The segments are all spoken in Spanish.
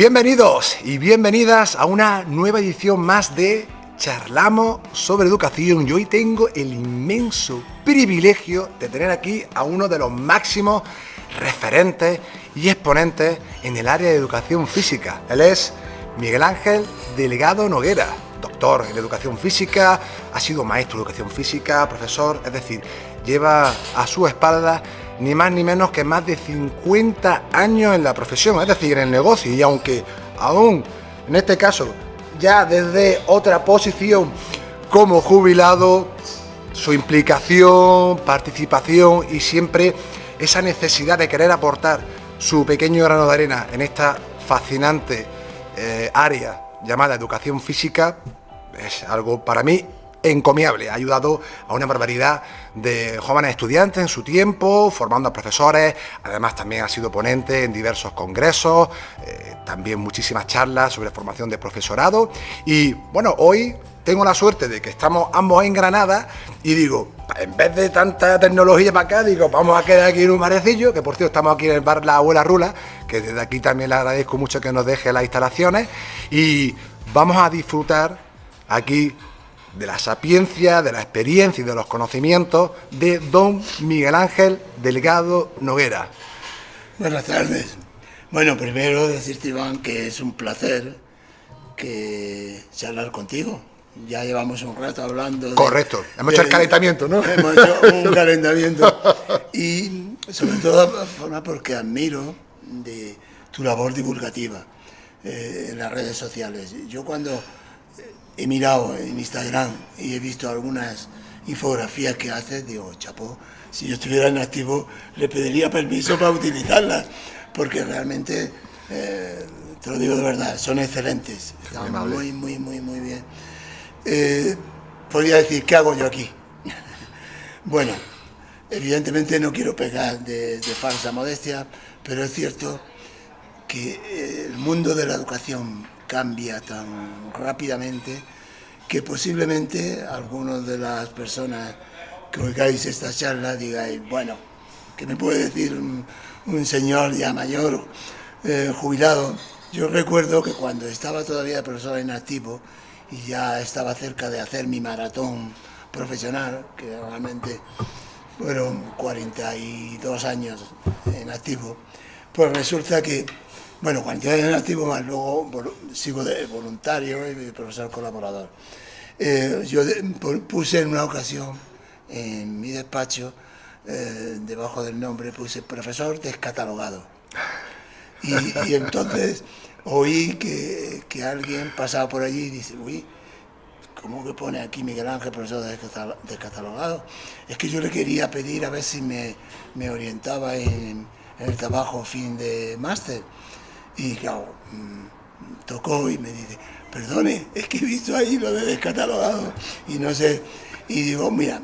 Bienvenidos y bienvenidas a una nueva edición más de Charlamos sobre Educación. Y hoy tengo el inmenso privilegio de tener aquí a uno de los máximos referentes y exponentes en el área de educación física. Él es Miguel Ángel Delgado Noguera, doctor en educación física, ha sido maestro de educación física, profesor, es decir, lleva a su espalda ni más ni menos que más de 50 años en la profesión, es decir, en el negocio. Y aunque aún, en este caso, ya desde otra posición como jubilado, su implicación, participación y siempre esa necesidad de querer aportar su pequeño grano de arena en esta fascinante área llamada educación física, es algo para mí encomiable. Ha ayudado a una barbaridad de jóvenes estudiantes en su tiempo, formando a profesores. Además también ha sido ponente en diversos congresos, también muchísimas charlas sobre formación de profesorado. Y bueno, hoy tengo la suerte de que estamos ambos en Granada y digo, en vez de tanta tecnología para acá, digo, vamos a quedar aquí en un barecillo, que por cierto estamos aquí en el bar La Abuela Rula, que desde aquí también le agradezco mucho que nos deje las instalaciones, y vamos a disfrutar aquí de la sapiencia, de la experiencia y de los conocimientos de don Miguel Ángel Delgado Noguera. Buenas tardes. Bueno, primero decirte, Iván, que es un placer charlar contigo. Ya llevamos un rato hablando. Correcto, hemos hecho el calentamiento, ¿no? Hemos hecho un calentamiento. Y sobre todo porque admiro de tu labor divulgativa en las redes sociales. Yo cuando he mirado en Instagram y he visto algunas infografías que haces, digo, chapó, si yo estuviera en activo le pediría permiso para utilizarlas, porque realmente, te lo digo de verdad, son excelentes, están muy bien. Podría decir, ¿qué hago yo aquí? Bueno, evidentemente no quiero pecar de falsa modestia, pero es cierto que el mundo de la educación cambia tan rápidamente que posiblemente algunos de las personas que oigáis esta charla digáis, bueno, ¿qué me puede decir un señor ya mayor, jubilado? Yo recuerdo que cuando estaba todavía profesor en activo y ya estaba cerca de hacer mi maratón profesional, que realmente fueron 42 años en activo, pues resulta que, bueno, cuando yo en activo, más luego sigo de voluntario y profesor colaborador. Yo puse en una ocasión en mi despacho, debajo del nombre, puse profesor descatalogado. Y entonces oí que alguien pasaba por allí y dice, uy, ¿cómo que pone aquí Miguel Ángel, profesor descatalogado? Es que yo le quería pedir a ver si me orientaba en el trabajo fin de máster. Y claro, tocó y me dice, perdone, es que he visto ahí lo de descatalogado y no sé. Y digo, mira,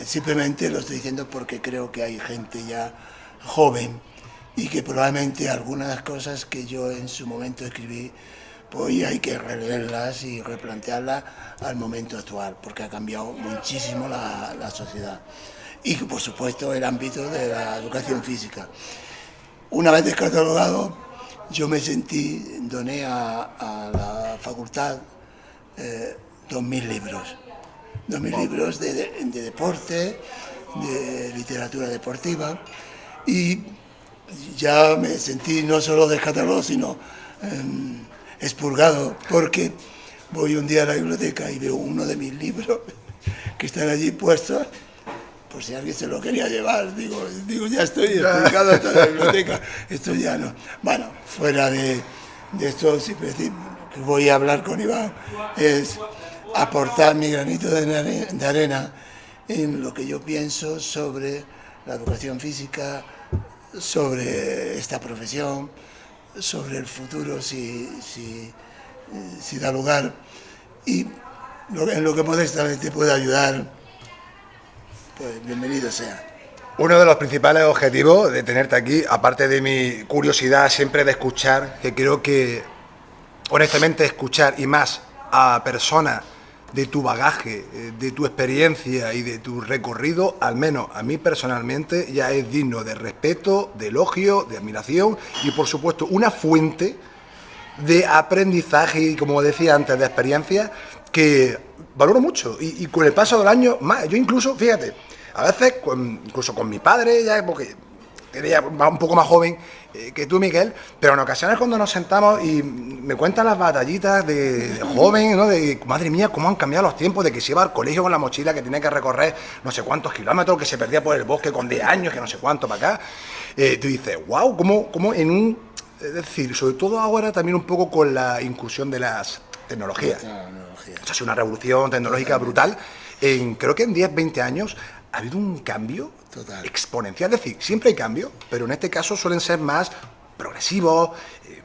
simplemente lo estoy diciendo porque creo que hay gente ya joven y que probablemente algunas cosas que yo en su momento escribí, pues hay que releerlas y replantearlas al momento actual, porque ha cambiado muchísimo la sociedad. Y por supuesto el ámbito de la educación física. Una vez descatalogado, yo me sentí, doné a la facultad 2.000 libros. 2.000 libros de deporte, de literatura deportiva, y ya me sentí no solo descatalogado, sino expurgado, porque voy un día a la biblioteca y veo uno de mis libros que están allí puestos, por si alguien se lo quería llevar, digo ya estoy expulgado hasta la biblioteca, esto ya no. Bueno, fuera de esto, siempre decir que voy a hablar con Iván, es aportar mi granito de arena en lo que yo pienso sobre la educación física, sobre esta profesión, sobre el futuro si da lugar, y en lo que modestamente pueda ayudar, pues bienvenido sea. Uno de los principales objetivos de tenerte aquí, aparte de mi curiosidad siempre de escuchar, que creo que honestamente escuchar y más a personas de tu bagaje, de tu experiencia y de tu recorrido, al menos a mí personalmente, ya es digno de respeto, de elogio, de admiración y por supuesto una fuente de aprendizaje y, como decía antes, de experiencia que valoro mucho. Y con el paso del año, más, yo incluso, fíjate, a veces, incluso con mi padre, ya porque era un poco más joven que tú, Miguel, pero en ocasiones cuando nos sentamos y me cuentan las batallitas de joven, ¿no? De madre mía, cómo han cambiado los tiempos, de que se iba al colegio con la mochila, que tiene que recorrer no sé cuántos kilómetros, que se perdía por el bosque con 10 años, que no sé cuánto para acá. Tú dices, wow, cómo en un... Es decir, sobre todo ahora también un poco con la incursión de las tecnologías. O sea, es una revolución tecnológica brutal. Creo que en 10, 20 años ha habido un cambio exponencial. Es decir, siempre hay cambio, pero en este caso suelen ser más progresivos,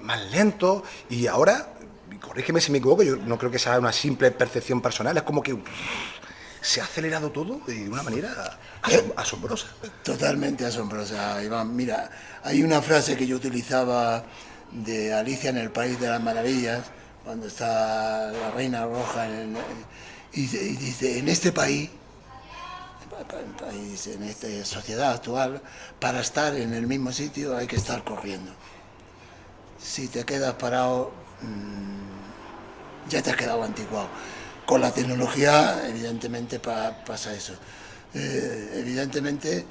más lentos. Y ahora, corrígeme si me equivoco, yo no creo que sea una simple percepción personal, es como que se ha acelerado todo de una manera asombrosa. Totalmente asombrosa, Iván. Mira, hay una frase que yo utilizaba de Alicia en el País de las Maravillas, cuando está la Reina Roja, y dice, en este país, en esta sociedad actual, para estar en el mismo sitio hay que estar corriendo. Si te quedas parado, ya te has quedado anticuado. Con la tecnología, evidentemente, pasa eso. Evidentemente,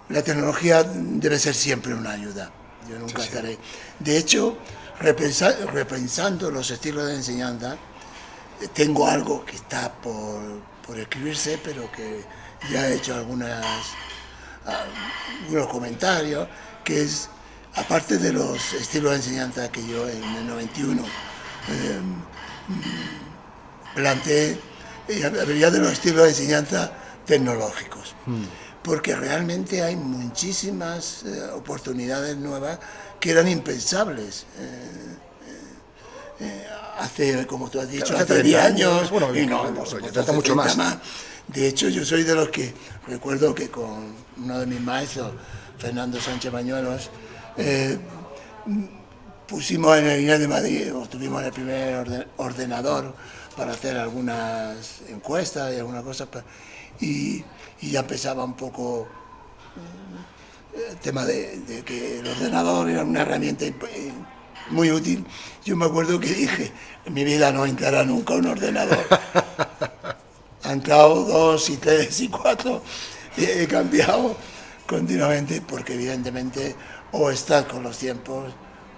la tecnología debe ser siempre una ayuda. Yo nunca estaré... De hecho, repensando los estilos de enseñanza, tengo algo que está por escribirse, pero que ya he hecho algunos comentarios, que es, aparte de los estilos de enseñanza que yo en el 91 planteé, habría de los estilos de enseñanza tecnológicos, porque realmente hay muchísimas oportunidades nuevas que eran impensables. Hace, como tú has dicho, hace 10 años, bueno, y no, trata mucho más. De hecho, yo soy de los que recuerdo que con uno de mis maestros, Fernando Sánchez Bañuelos, pusimos en el INEF de Madrid, o tuvimos el primer ordenador para hacer algunas encuestas y algunas cosas, y ya empezaba un poco el tema de que el ordenador era una herramienta muy útil. Yo me acuerdo que dije, en mi vida no entrará nunca un ordenador. Ha entrado 2 y 3 y 4, y he cambiado continuamente, porque evidentemente o estás con los tiempos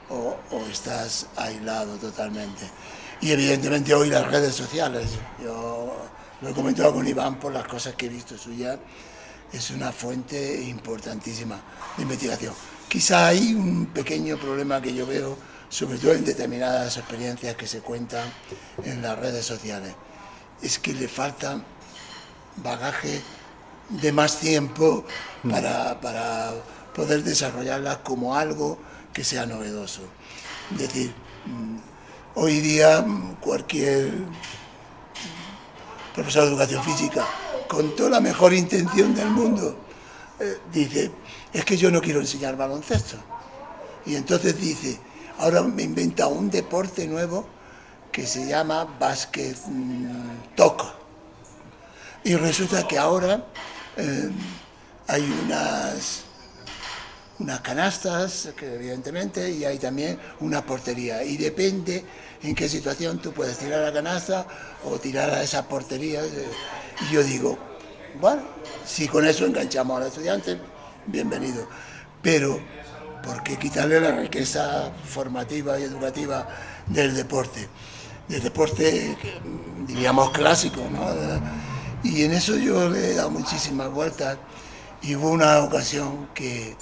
o estás aislado totalmente. Y evidentemente hoy las redes sociales, yo lo he comentado con Iván por las cosas que he visto suya, es una fuente importantísima de investigación. Quizá hay un pequeño problema que yo veo, sobre todo en determinadas experiencias que se cuentan en las redes sociales, es que le falta bagaje de más tiempo para poder desarrollarlas como algo que sea novedoso. Es decir, hoy día cualquier profesor de educación física, con toda la mejor intención del mundo, dice, es que yo no quiero enseñar baloncesto. Y entonces dice, ahora me inventa un deporte nuevo que se llama básquet toc. Y resulta que ahora hay unas canastas, que evidentemente, y hay también una portería. Y depende en qué situación tú puedes tirar a la canasta o tirar a esa portería. Y yo digo, bueno, si con eso enganchamos a los estudiantes, bienvenido. Pero, ¿por qué quitarle la riqueza formativa y educativa del deporte? Del deporte, diríamos, clásico, ¿no? Y en eso yo le he dado muchísimas vueltas. Y hubo una ocasión que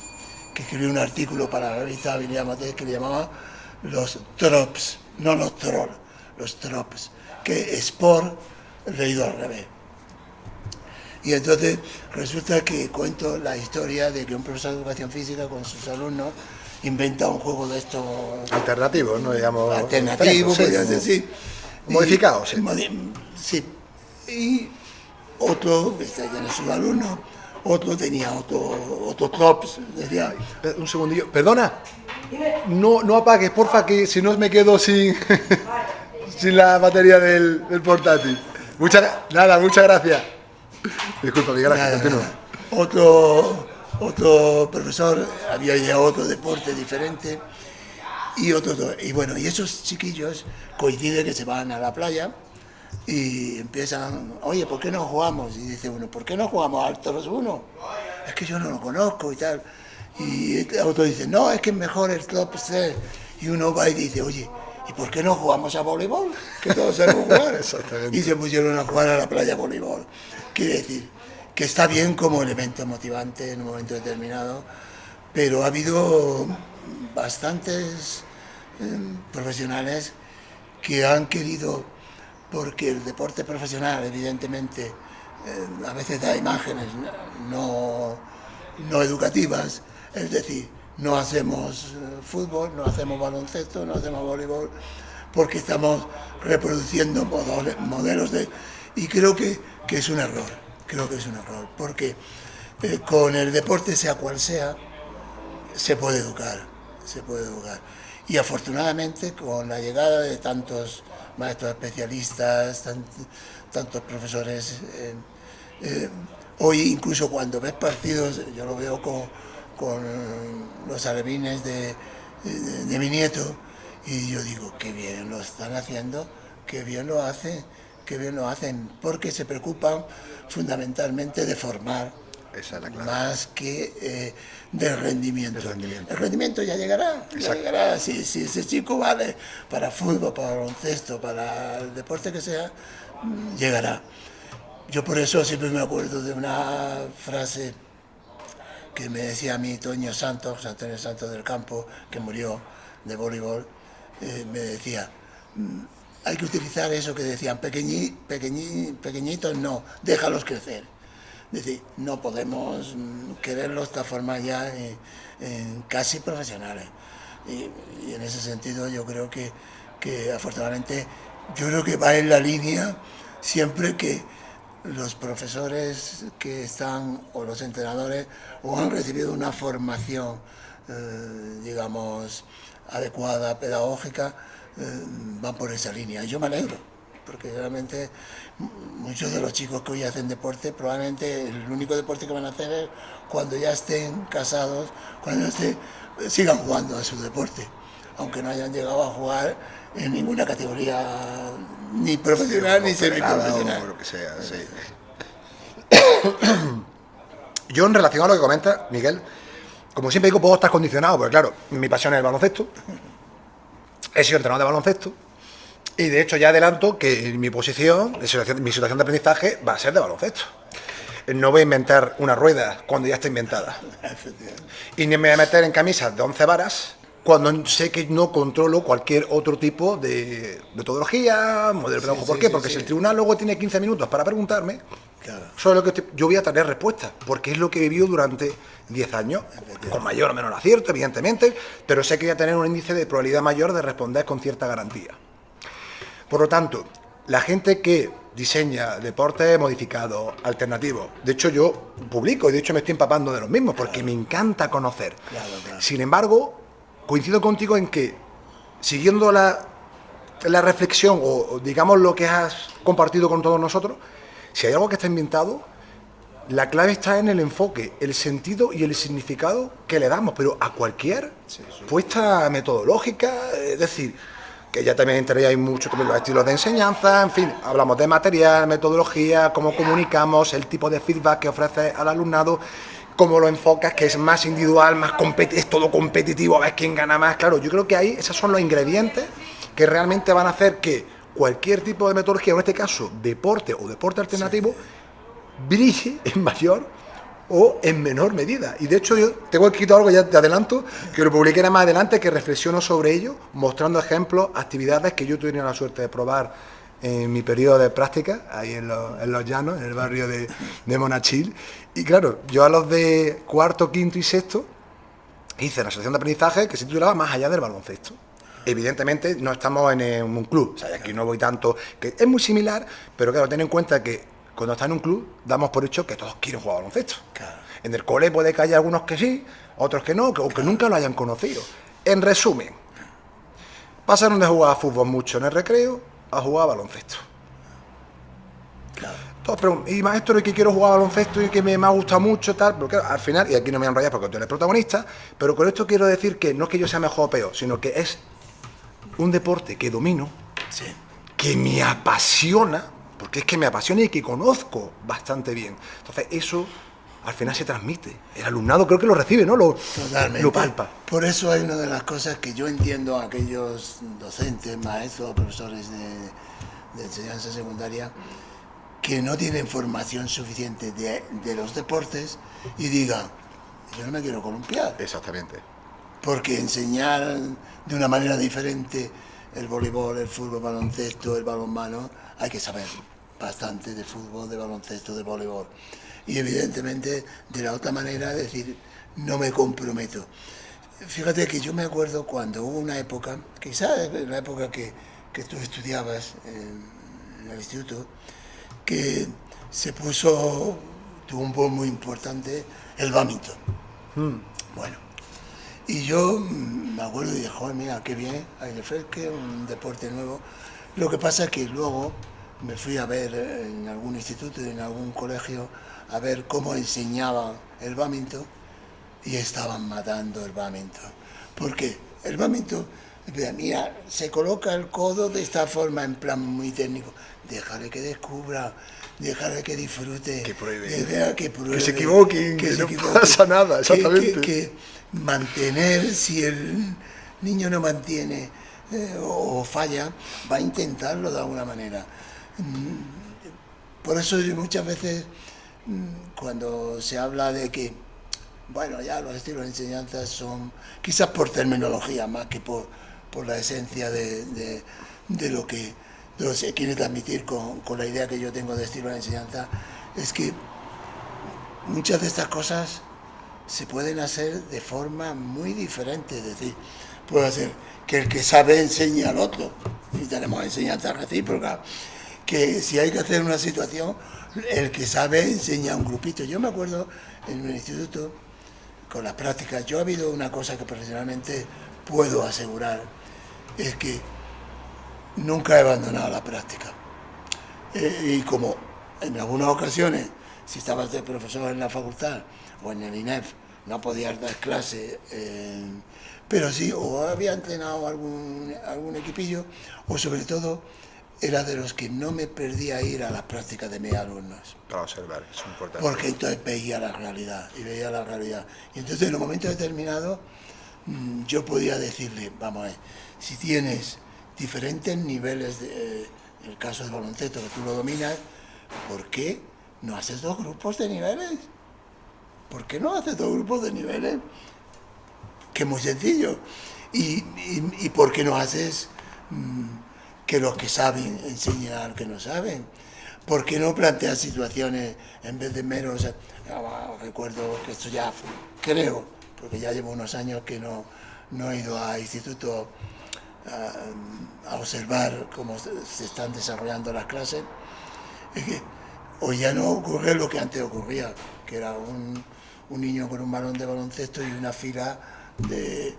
escribí un artículo para la revista Habilidad Motriz que le llamaba los trops, no los trolls, los trops, que sport leído al revés. Y entonces resulta que cuento la historia de que un profesor de educación física con sus alumnos inventa un juego de estos... Alternativos, ¿no? Digamos... Alternativos, podrías decir. Modificados, sí. Sí. Y otro, tiene sus alumnos, otro tenía otro tops. Decía, un segundillo. Perdona. No apagues, porfa, que si no me quedo sin la batería del portátil. Muchas gracias. Disculpa, Miguel, continúa. Otro profesor había ideado otro deporte diferente y bueno, y esos chiquillos coincide que se van a la playa y empiezan, oye, ¿por qué no jugamos? Y dice uno, ¿por qué no jugamos al Toros 1? Es que yo no lo conozco y tal. Y el otro dice, no, es que es mejor el top 3. Y uno va y dice, oye, ¿y por qué no jugamos a voleibol? Que todos sabemos jugar. Exactamente. Y se pusieron a jugar a la playa voleibol. Quiere decir que está bien como elemento motivante en un momento determinado, pero ha habido bastantes profesionales que han querido, porque el deporte profesional evidentemente a veces da imágenes no educativas, es decir, no hacemos fútbol, no hacemos baloncesto, no hacemos voleibol, porque estamos reproduciendo modelos de... Y creo que es un error, porque con el deporte, sea cual sea, se puede educar. Y afortunadamente, con la llegada de tantos maestros especialistas, tantos profesores, hoy incluso cuando ves partidos, yo lo veo con los alevines de mi nieto, y yo digo, qué bien lo están haciendo, qué bien lo hacen, porque se preocupan fundamentalmente de formar, Esa es la clave. más que del rendimiento. rendimiento. El rendimiento ya llegará. Si ese chico vale para fútbol, para baloncesto, para el deporte que sea, llegará. Yo por eso siempre me acuerdo de una frase que me decía a mí Antonio Santos del Campo, que murió de voleibol, me decía, hay que utilizar eso que decían, pequeñitos no, déjalos crecer. Es decir, no podemos quererlos transformar ya en casi profesionales. Y en ese sentido yo creo que afortunadamente, yo creo que va en la línea siempre que los profesores que están, o los entrenadores, o han recibido una formación, digamos, adecuada, pedagógica, van por esa línea. Yo me alegro, porque realmente muchos de los chicos que hoy hacen deporte, probablemente el único deporte que van a hacer es cuando ya estén casados, sigan jugando a su deporte, aunque no hayan llegado a jugar en ninguna categoría, ni profesional ni semiprofesional. O lo que sea, sí. Yo, en relación a lo que comenta Miguel, como siempre digo, puedo estar condicionado, porque claro, mi pasión es el baloncesto, he sido entrenador de baloncesto, y de hecho ya adelanto que mi situación de aprendizaje va a ser de baloncesto. No voy a inventar una rueda cuando ya está inventada. Y ni me voy a meter en camisas de 11 varas cuando sé que no controlo cualquier otro tipo de metodología, modelo pedagógico. ¿Por qué? Porque si el tribunal luego tiene 15 minutos para preguntarme, sobre lo que yo voy a tener respuesta, porque es lo que he vivido durante 10 años, con mayor o menor acierto, evidentemente, pero sé que voy a tener un índice de probabilidad mayor de responder con cierta garantía. Por lo tanto, la gente que diseña deportes modificados, alternativos, de hecho yo publico y de hecho me estoy empapando de los mismos porque me encanta conocer. Sin embargo, coincido contigo en que, siguiendo la reflexión o digamos lo que has compartido con todos nosotros, si hay algo que está inventado, la clave está en el enfoque, el sentido y el significado que le damos, pero a cualquier puesta metodológica, es decir, que ya también entraríais mucho también los estilos de enseñanza, en fin, hablamos de material, metodología, cómo comunicamos, el tipo de feedback que ofreces al alumnado, cómo lo enfocas, que es más individual, es todo competitivo, a ver quién gana más. Claro, yo creo que ahí esos son los ingredientes que realmente van a hacer que cualquier tipo de metodología, en este caso deporte o deporte alternativo, brille en mayor o en menor medida. Y de hecho yo tengo escrito algo, ya te adelanto, que lo publicaré más adelante, que reflexiono sobre ello, mostrando ejemplos, actividades que yo tuve la suerte de probar en mi periodo de práctica, ahí en los llanos, en el barrio de Monachil. Y claro, yo a los de cuarto, quinto y sexto hice una sección de aprendizaje que se titulaba Más allá del baloncesto. Evidentemente no estamos en un club, o sea, aquí no voy tanto, que es muy similar, pero claro, ten en cuenta que cuando estás en un club, damos por hecho que todos quieren jugar baloncesto. Claro. En el cole puede que haya algunos que sí, otros que no, o que nunca lo hayan conocido. En resumen, pasaron de jugar a fútbol mucho en el recreo a jugar a baloncesto. Claro. Todos y maestro, y que quiero jugar baloncesto y que me ha gustado mucho, tal, pero claro, al final, y aquí no me voy a enrollar porque tú eres protagonista, pero con esto quiero decir que no es que yo sea mejor o peor, sino que es un deporte que domino, Sí. que me apasiona, porque es que me apasiona y que conozco bastante bien. Entonces eso al final se transmite. El alumnado creo que lo recibe, ¿no? Totalmente. Lo palpa. Por eso hay una de las cosas que yo entiendo a aquellos docentes, maestros, profesores de enseñanza secundaria que no tienen formación suficiente de los deportes y digan, yo no me quiero columpiar. Exactamente. Porque enseñar de una manera diferente el voleibol, el fútbol, el baloncesto, el balonmano, hay que saber bastante de fútbol, de baloncesto, de voleibol. Y evidentemente de la otra manera decir, no me comprometo. Fíjate que yo me acuerdo cuando hubo una época, quizás en la época que tú estudiabas en el instituto, que se tuvo un boom muy importante, el bádminton. Bueno, y yo me acuerdo y dije, joder, mira, qué bien, aire fresco, un deporte nuevo. Lo que pasa es que luego me fui a ver en algún instituto, en algún colegio, a ver cómo enseñaban el bádminton y estaban matando el bádminton. Porque el bádminton, mira, se coloca el codo de esta forma, en plan muy técnico. Déjale que descubra, déjale que disfrute, que pruebe, que pruebe, que se equivoquen, que no pasa nada, exactamente. Que mantener, si el niño no mantiene o falla, va a intentarlo de alguna manera. Por eso muchas veces cuando se habla de que, bueno, ya los estilos de enseñanza son, quizás por terminología más que por la esencia de lo que se quiere transmitir con la idea que yo tengo de estilo de enseñanza, es que muchas de estas cosas se pueden hacer de forma muy diferente. Es decir, puede ser que el que sabe enseñe al otro, y tenemos enseñanza recíproca, que si hay que hacer una situación, el que sabe enseña a un grupito. Yo me acuerdo en un instituto, con las prácticas, yo ha habido una cosa que profesionalmente puedo asegurar, es que nunca he abandonado la práctica. Y como en algunas ocasiones, si estabas de profesor en la facultad o en el INEF, no podías dar clase, pero sí, o había entrenado algún equipillo, o sobre todo era de los que no me perdía ir a las prácticas de mis alumnos. Para observar, eso es importante. Porque entonces veía la realidad, y entonces en los momentos determinados yo podía decirle, vamos a ver, si tienes diferentes niveles, en el caso del baloncesto que tú lo dominas, ¿por qué no haces dos grupos de niveles? ¿Por qué no haces dos grupos de niveles? Que es muy sencillo. ¿Y por qué no haces que los que saben enseñen a los que no saben? ¿Por qué no planteas situaciones en vez de meros? Recuerdo que esto ya creo, porque ya llevo unos años que no he ido a instituto a observar cómo se están desarrollando las clases. Es que hoy ya no ocurre lo que antes ocurría, que era un niño con un balón de baloncesto y una fila de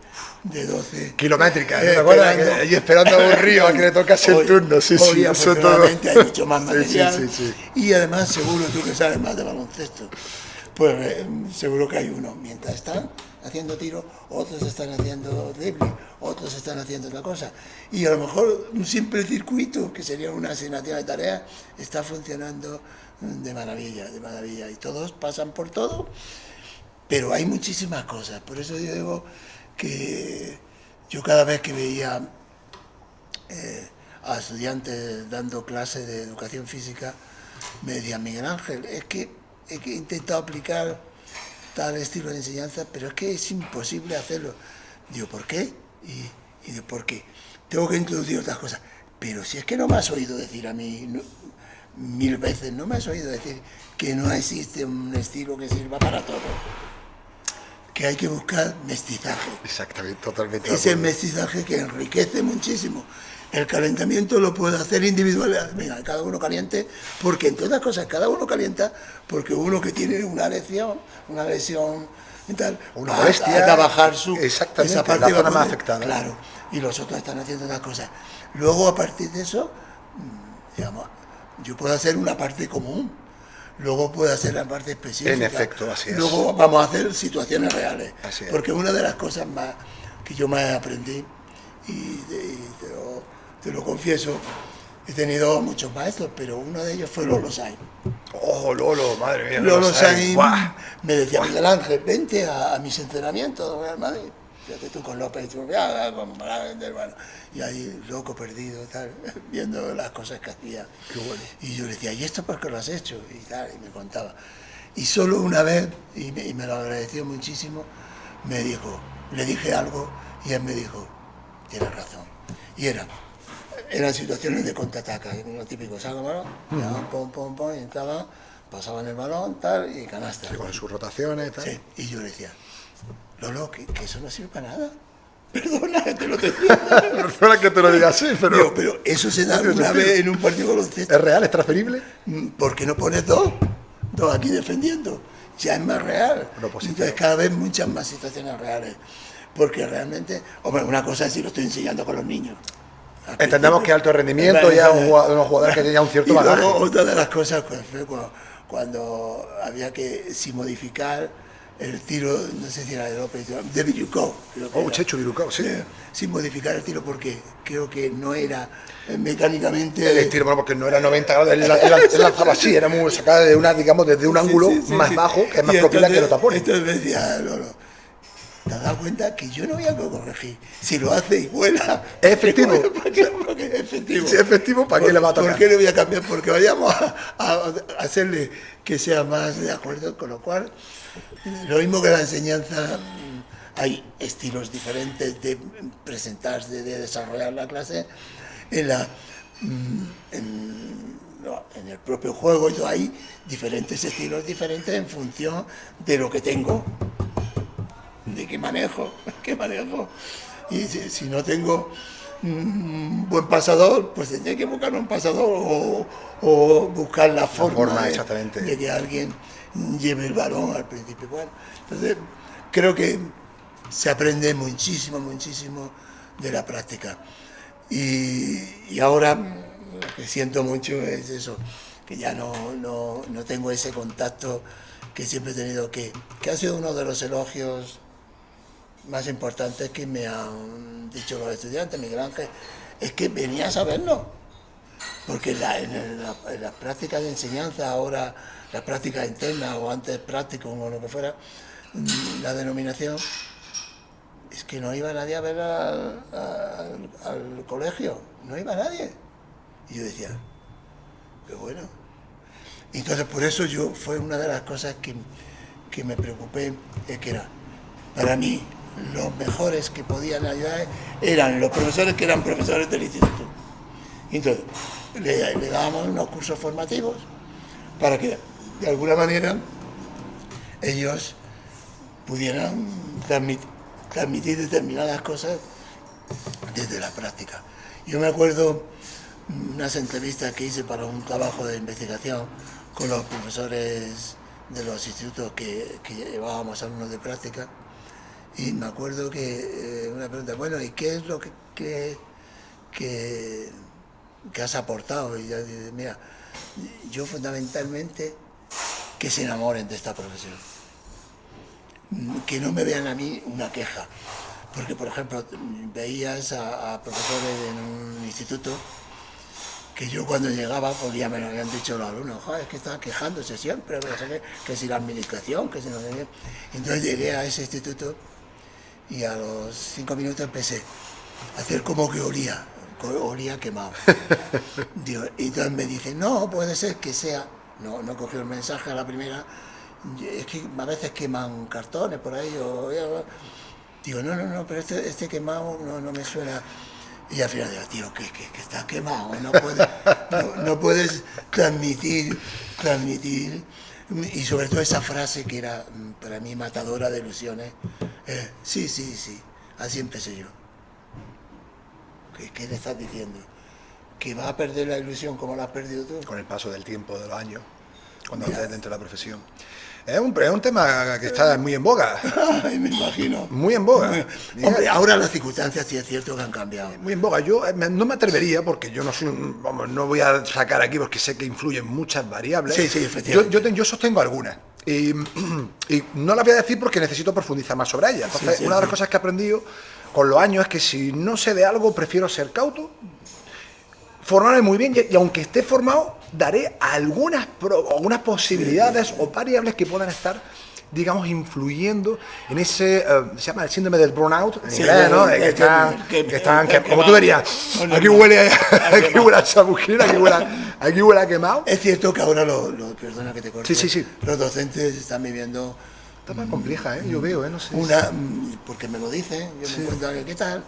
12 kilométricas, ¿te acuerdas? Y esperando aburrido a que le tocase el turno. Sí, hoy, sí, eso todo. Hay mucho más material. Sí. Y además, seguro tú que sabes más de baloncesto, pues seguro que hay uno. Mientras están haciendo tiro, otros están haciendo dribbling, otros están haciendo otra cosa. Y a lo mejor un simple circuito, que sería una asignación de tareas, está funcionando de maravilla. Y todos pasan por todo. Pero hay muchísimas cosas, por eso yo digo que yo cada vez que veía a estudiantes dando clases de educación física, me decían, Miguel Ángel, es que he intentado aplicar tal estilo de enseñanza, pero es que es imposible hacerlo. Digo, ¿por qué? Y digo, ¿por qué? Tengo que introducir otras cosas. Pero si es que no me has oído decir a mí 1000 veces, no me has oído decir que no existe un estilo que sirva para todo. Que hay que buscar mestizaje. Exactamente, totalmente. Ese mestizaje que enriquece muchísimo. El calentamiento lo puede hacer individual. Venga, cada uno caliente, porque entre otras cosas, cada uno calienta porque uno que tiene una lesión y tal, una molestia, a trabajar esa parte la zona más afectada. Claro, y los otros están haciendo otras cosas. Luego, a partir de eso, digamos, yo puedo hacer una parte común, luego puedo hacer la parte específica. En efecto, así es. Luego vamos a hacer situaciones reales. Así es. Porque una de las cosas más que yo más aprendí, te lo confieso, he tenido muchos maestros, pero uno de ellos fue Lolo Sainz. Oh, Lolo, madre mía. Lolo Sainz ¡Guau! me decía, Miguel Ángel, vente a mis entrenamientos de Real Madrid. Fíjate tú con López, bueno, y ahí loco, perdido, tal, viendo las cosas que hacía. Qué bueno. Y yo le decía, ¿y esto por qué lo has hecho? Y tal, y me contaba. Y solo una vez, y me lo agradeció muchísimo, me dijo, le dije algo y él me dijo, tienes razón. Y eran situaciones de contraataque, lo típico, saca el balón, pom, pom, pom, y entraba, pasaban el balón, tal, y canasta. Sí, con sus rotaciones, tal. Sí, y yo le decía, Lolo, que eso no sirve para nada. Perdona que te lo decía. Perdona que te lo diga así, pero... Digo, pero eso se da una vez en un partido de baloncesto. ¿Es real? ¿Es transferible? ¿Por qué no pones dos? Dos aquí defendiendo. Ya es más real. Entonces cada vez muchas más situaciones reales. Porque realmente, hombre, una cosa es si lo estoy enseñando con los niños. Entendemos que alto rendimiento ya unos jugadores que tenían un cierto bagaje. Otra de las cosas pues, fue cuando había que, si modificar el tiro, no sé si era de López, de Virucó. Checho Virucó, sí. Sin modificar el tiro porque creo que no era mecánicamente... El tiro, bueno, porque no era 90 grados, él lanzaba así, era muy sacada de una, digamos, desde un ángulo más bajo, que es más propiedad que los tapones. Entonces me decía, Lolo, ¿te has dado cuenta que yo no voy a corregir? Si lo hace y vuela... ¿Es efectivo? Porque es efectivo. Si es efectivo, ¿para qué le va a tocar? ¿Por qué le voy a cambiar? Porque vayamos a hacerle que sea más de acuerdo, con lo cual, lo mismo que la enseñanza, hay estilos diferentes de presentarse, de desarrollar la clase, en el propio juego hay diferentes estilos diferentes en función de lo que tengo, de qué manejo. Y si no tengo un buen pasador, pues tendré que buscar un pasador o buscar la forma de que alguien lleve el balón al principio. Bueno, entonces creo que se aprende muchísimo de la práctica. Y ahora lo que siento mucho es eso, que ya no tengo ese contacto que siempre he tenido, que ha sido uno de los elogios más importantes que me han dicho los estudiantes, Miguel Ángel, es que venías a vernos. Porque en las prácticas de enseñanza, ahora las prácticas internas o antes prácticos o lo que fuera, la denominación, es que no iba nadie a ver al colegio, no iba nadie. Y yo decía, qué bueno. Entonces por eso fue una de las cosas que me preocupé, es que era, para mí, los mejores que podían ayudar eran los profesores que eran profesores del instituto. Entonces, le dábamos unos cursos formativos para que, de alguna manera, ellos pudieran transmitir determinadas cosas desde la práctica. Yo me acuerdo unas entrevistas que hice para un trabajo de investigación con los profesores de los institutos que llevábamos alumnos de práctica, y me acuerdo que una pregunta, bueno, ¿y qué es lo que has aportado? Y yo dije, mira, yo fundamentalmente que se enamoren de esta profesión, que no me vean a mí una queja, porque por ejemplo veías a profesores en un instituto que yo cuando llegaba, pues ya me lo habían dicho los alumnos, es que estaban quejándose siempre, que si la administración, que si no sé qué. Entonces llegué a ese instituto y a los 5 minutos empecé a hacer como que olía quemado. Y entonces me dicen, no, puede ser que sea, no cogió el mensaje a la primera, es que a veces queman cartones por ahí, digo, no, pero este quemado no me suena. Y al final digo, tío, que está quemado, no puedes transmitir, y sobre todo esa frase que era para mí matadora de ilusiones, sí, así empecé yo. ¿Qué le estás diciendo? ¿Que vas a perder la ilusión como la has perdido tú? Con el paso del tiempo, de los años, cuando estés dentro de la profesión. Es un tema que está muy en boga. Ay, me imagino. Muy en boga. Hombre, ahora las circunstancias sí es cierto que han cambiado. Muy en boga. Yo no me atrevería, porque yo no soy, vamos, no voy a sacar aquí porque sé que influyen muchas variables. Sí, sí, efectivamente. Yo sostengo algunas. Y no las voy a decir porque necesito profundizar más sobre ellas. Entonces, Sí, sí, una de las sí. cosas que he aprendido con los años es que si no sé de algo, prefiero ser cauto, formarme muy bien y aunque esté formado, daré algunas posibilidades o variables que puedan estar, digamos, influyendo en ese, se llama el síndrome del burnout, en Sí, inglés, ¿no? el Que están, que como tú verías, no, aquí huele a chabuquín, aquí huele a quemado. Es cierto que ahora perdona que te corte, Sí. los docentes están viviendo Está más compleja, ¿eh? Yo veo, no sé. porque me lo dicen, yo me encuentro ¿qué tal?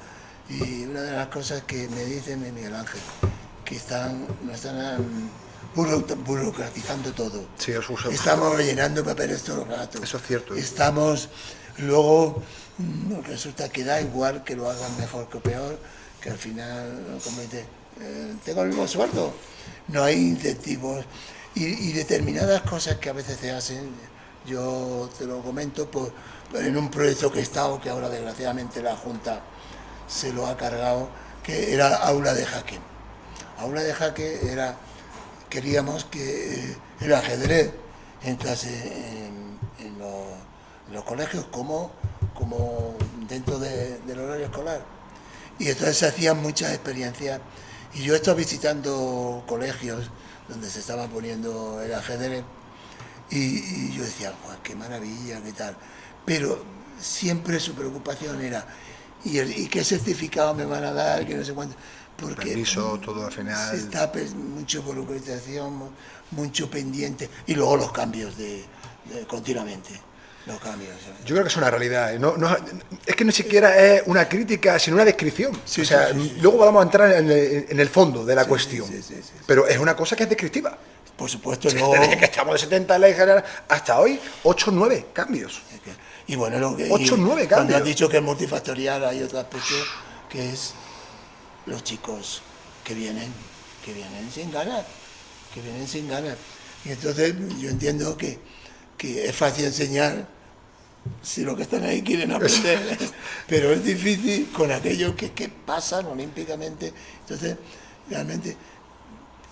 Y una de las cosas que me dicen es Miguel Ángel, que nos están burocratizando todo. Sí, eso es. Estamos rellenando papeles todo el rato. Eso es cierto. Estamos, luego resulta que da igual que lo hagan mejor que peor, que al final, como dice, tengo el mismo sueldo. No hay incentivos y determinadas cosas que a veces se hacen, yo te lo comento, en un proyecto que he estado, que ahora desgraciadamente la Junta se lo ha cargado, que era aula de jaque. Aula de jaque queríamos que el ajedrez en clase en los colegios como dentro del horario escolar. Y entonces se hacían muchas experiencias y yo he estado visitando colegios donde se estaba poniendo el ajedrez y yo decía, qué maravilla, qué tal. Pero siempre su preocupación era, ¿y qué certificado me van a dar? Que no sé cuánto. Porque Permiso, todo al final. Está mucho burocratización, mucho pendiente y luego los cambios continuamente. Los cambios. Yo creo que es una realidad. Es que ni siquiera es una crítica, sino una descripción. Sí, o sea, sí. luego vamos a entrar en el fondo de la cuestión. Sí. Pero es una cosa que es descriptiva. Por supuesto, No. Desde que estamos de 70 en la general hasta hoy, 8 o 9 cambios. Y bueno, 8 o 9 cambios. Cuando has dicho que es multifactorial, hay otro aspecto que es los chicos que vienen sin ganas, Y entonces yo entiendo que es fácil enseñar si los que están ahí quieren aprender, pero es difícil con aquellos que pasan olímpicamente. Entonces, realmente,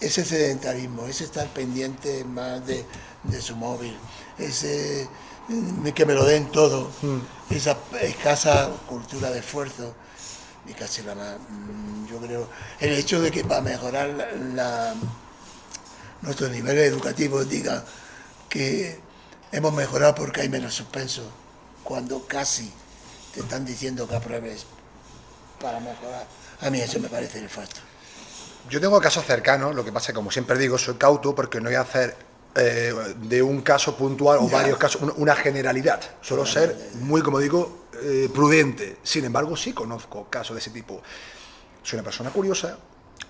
ese sedentarismo, ese estar pendiente más de su móvil, ese que me lo den todo, esa escasa cultura de esfuerzo, y casi la más, yo creo, el hecho de que para mejorar nuestros niveles educativos digan que hemos mejorado porque hay menos suspenso, cuando casi te están diciendo que apruebes para mejorar. A mí eso me parece nefasto. Yo tengo casos cercanos, lo que pasa es que, como siempre digo, soy cauto porque no voy a hacer de un caso puntual o varios casos una generalidad. Suelo ser muy, como digo, prudente. Sin embargo, sí conozco casos de ese tipo. Soy una persona curiosa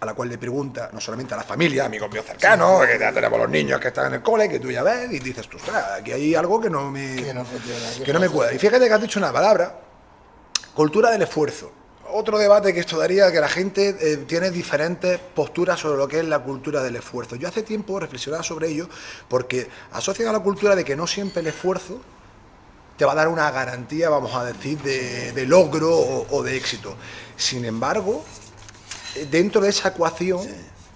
a la cual le pregunta, no solamente a la familia, amigos míos cercanos, que ya tenemos los niños que están en el cole, que tú ya ves, y dices, tú, aquí hay algo que no me cuadra. Y fíjate que has dicho una palabra, cultura del esfuerzo. Otro debate que esto daría, que la gente tiene diferentes posturas sobre lo que es la cultura del esfuerzo. Yo hace tiempo reflexionaba sobre ello porque asocian a la cultura de que no siempre el esfuerzo te va a dar una garantía, vamos a decir, de logro o de éxito. Sin embargo, dentro de esa ecuación,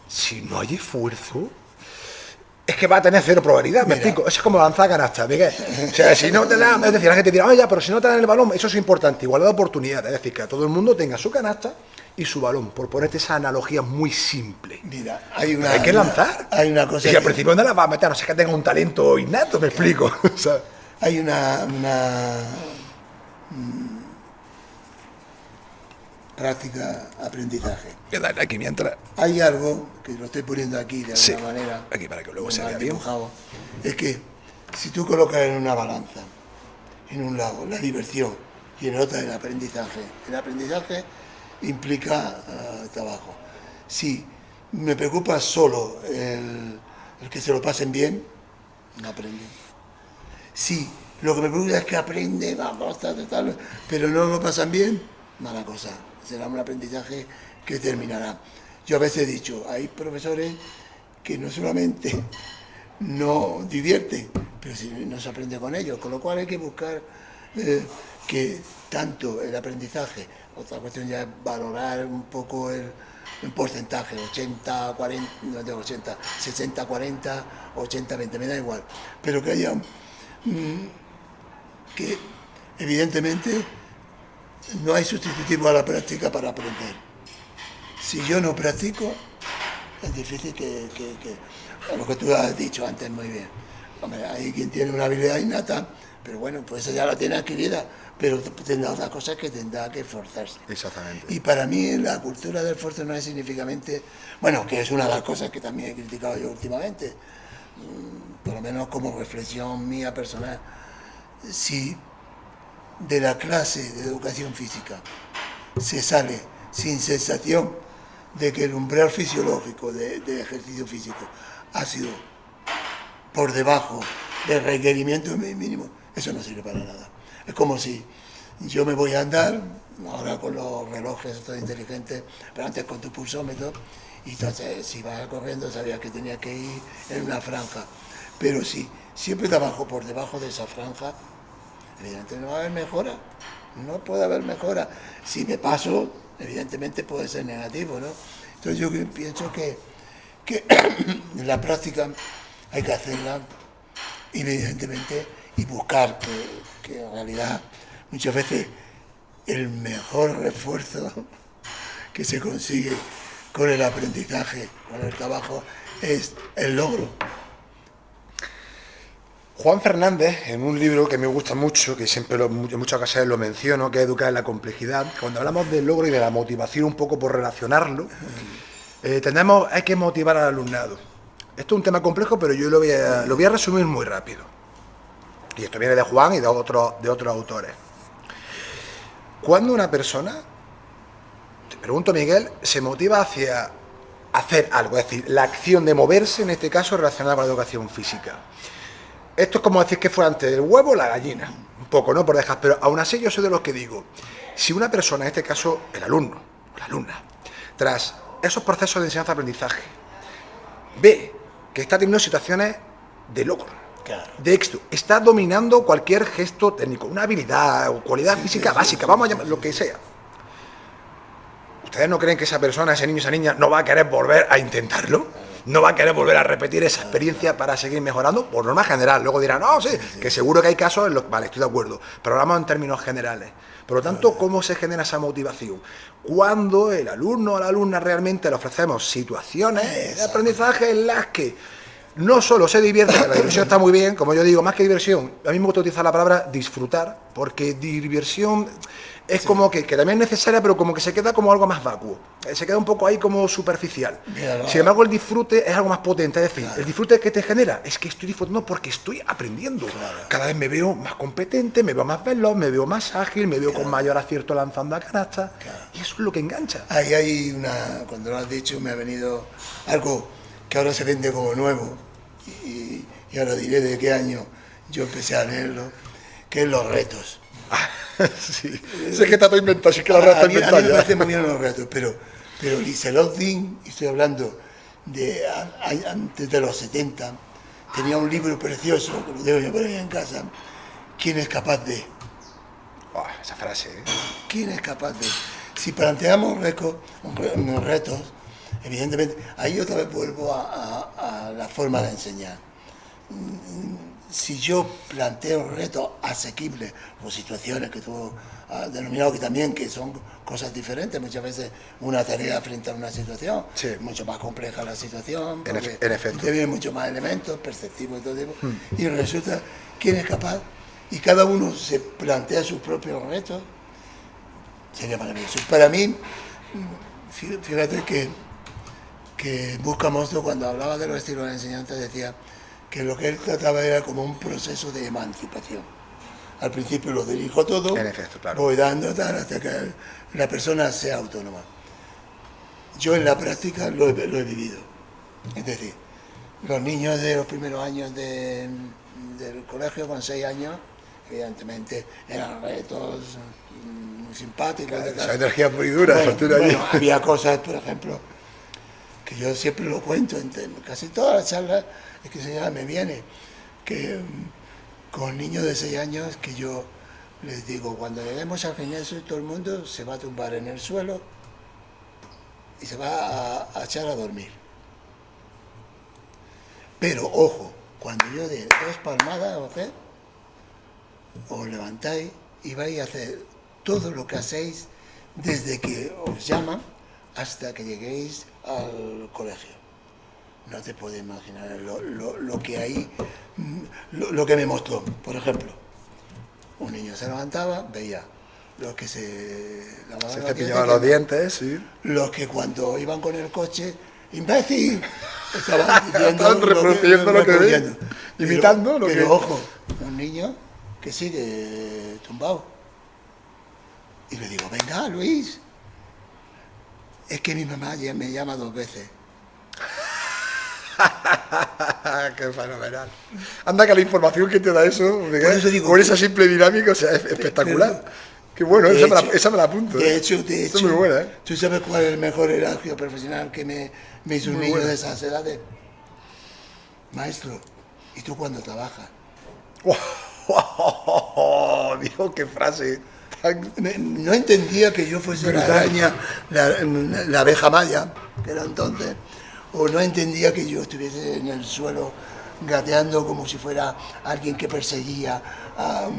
si no hay esfuerzo, es que va a tener cero probabilidad, me explico. Eso es como lanzar canasta, Miguel. O sea, si no te la, es decir, la gente dirá, oye, pero si no te dan el balón, eso es importante, igualdad de oportunidades, es decir, que todo el mundo tenga su canasta y su balón, por ponerte esa analogía muy simple. Mira, hay que lanzar. Hay una cosa. Y al principio no la vas a meter, no sé que tenga un talento innato, me explico. O sea, hay una práctica aprendizaje. Quédate aquí mientras. Hay algo que lo estoy poniendo aquí de alguna manera. Aquí para que luego se vea bien. Es que si tú colocas en una balanza, en un lado la diversión y en otra el aprendizaje implica trabajo. Si me preocupa solo el que se lo pasen bien, no aprenden. Si lo que me preocupa es que aprenden, tal, pero no lo pasan bien, mala cosa. Será un aprendizaje que terminará. Yo a veces he dicho, hay profesores que no solamente no divierten, pero si no se aprende con ellos, con lo cual hay que buscar que tanto el aprendizaje, otra cuestión ya es valorar un poco el porcentaje, 80, 40, no digo 80, 60, 40, 80, 20, me da igual, pero que haya, que evidentemente no hay sustitutivo a la práctica para aprender. Si yo no practico, es difícil lo que tú has dicho antes muy bien. Hombre, hay quien tiene una habilidad innata, pero bueno, pues esa ya la tiene adquirida, pero tendrá otras cosas que tendrá que esforzarse. Exactamente. Y para mí la cultura del esfuerzo no es significativamente, bueno, que es una de las cosas que también he criticado yo últimamente, por lo menos como reflexión mía personal. Si de la clase de educación física se sale sin sensación de que el umbral fisiológico de ejercicio físico ha sido por debajo del requerimiento mínimo, eso no sirve para nada. Es como si yo me voy a andar, ahora con los relojes estos inteligentes, pero antes con tu pulsómetro, y entonces si vas corriendo sabías que tenías que ir en una franja. Pero si siempre trabajo por debajo de esa franja, evidentemente no va a haber mejora, no puede haber mejora. Si me paso, evidentemente puede ser negativo, ¿no? Entonces yo pienso que la práctica hay que hacerla, evidentemente, y buscar que en realidad muchas veces el mejor refuerzo que se consigue con el aprendizaje, con el trabajo, es el logro. Juan Fernández, en un libro que me gusta mucho, que siempre en muchas ocasiones lo menciono, que es Educar en la complejidad, cuando hablamos del logro y de la motivación, un poco por relacionarlo, hay que motivar al alumnado. Esto es un tema complejo, pero yo lo voy a resumir muy rápido. Y esto viene de Juan y de otros autores. Cuando una persona, te pregunto, Miguel, se motiva hacia hacer algo, es decir, la acción de moverse, en este caso relacionada con la educación física. Esto es como decir que fue antes el huevo o la gallina, un poco, ¿no? Por dejar, pero aún así yo soy de los que digo, si una persona, en este caso el alumno o la alumna, tras esos procesos de enseñanza-aprendizaje, ve que está teniendo situaciones de logro, claro, de éxito, está dominando cualquier gesto técnico, una habilidad o cualidad física básica, vamos a llamar lo que sea. ¿Ustedes no creen que esa persona, ese niño, esa niña, no va a querer volver a intentarlo? ¿No va a querer volver a repetir esa experiencia para seguir mejorando? Por norma general. Luego dirán, no, sí, que seguro que hay casos en los... Vale, estoy de acuerdo, pero hablamos en términos generales. Por lo tanto, ¿cómo se genera esa motivación? Cuando el alumno o la alumna realmente le ofrecemos situaciones de aprendizaje en las que no solo se divierte, la diversión está muy bien, como yo digo, más que diversión, a mí me gusta utilizar la palabra disfrutar, porque diversión es como que también es necesaria, pero como que se queda como algo más vacuo, se queda un poco ahí como superficial. Sin embargo, el disfrute es algo más potente, es decir, el disfrute que te genera es que estoy disfrutando porque estoy aprendiendo. Cada vez me veo más competente, me veo más veloz, me veo más ágil, me veo con mayor acierto lanzando a canasta, y eso es lo que engancha. Ahí hay cuando lo has dicho, me ha venido algo que ahora se vende como nuevo, y ahora diré de qué año yo empecé a leerlo, que es los retos. Sí, sé que está todo inventado, sí que la verdad está inventada. A mí me parece muy bien los retos, pero Liselot Dean, y estoy hablando de antes de los 70, tenía un libro precioso, que lo debo yo por ahí en casa, ¿quién es capaz de? Oh, esa frase, ¿eh? ¿Quién es capaz de? Si planteamos unos retos, evidentemente, ahí otra vez vuelvo a la forma de enseñar. Si yo planteo retos asequibles o situaciones que tú has denominado que también que son cosas diferentes, muchas veces una tarea frente a una situación, sí, mucho más compleja la situación, porque en efecto te vienen muchos más elementos perceptivos y todo tipo, y resulta quién es capaz, y cada uno se plantea sus propios retos, sería maravilloso. Para mí, fíjate que Busca Monstruo, cuando hablaba de los estilos de enseñanza, decía que lo que él trataba era como un proceso de emancipación. Al principio lo dirijo todo, en efecto, claro, voy dando tal hasta que la persona sea autónoma. Yo en la práctica lo he vivido. Es decir, los niños de los primeros años del colegio, con 6 años, evidentemente eran retos muy simpáticos. Claro, esa energía muy dura. Bueno, había cosas, por ejemplo, que yo siempre lo cuento en casi todas las charlas, es que me viene que con niños de 6 años que yo les digo, cuando lleguemos al gimnasio todo el mundo se va a tumbar en el suelo y se va a echar a dormir. Pero ojo, cuando yo dé 2 palmadas, os levantáis y vais a hacer todo lo que hacéis desde que os llaman hasta que lleguéis al colegio. No te puedes imaginar lo que hay, lo que me mostró. Por ejemplo, un niño se levantaba, veía los que se lavaban Se cepillaban los dientes, sí. los que cuando iban con el coche, ¡imbécil! Estaban diciendo Estaban reproduciendo lo que ven, imitando lo que... Pero ojo, un niño que sigue tumbado. Y le digo, venga, Luis, es que mi mamá ya me llama 2 veces. ¡Qué fenomenal! Anda que la información que te da eso, Miguel, por eso digo con esa simple dinámica, o sea, es espectacular. Qué bueno, esa me la apunto. De hecho, es muy buena, ¿eh? ¿Tú sabes cuál es el mejor elogio profesional que me hizo un niño de esas edades? Maestro, ¿y tú cuándo trabajas? Dios, qué frase tan... No entendía que yo fuese la araña, la abeja maya, que era entonces, o no entendía que yo estuviese en el suelo gateando como si fuera alguien que perseguía a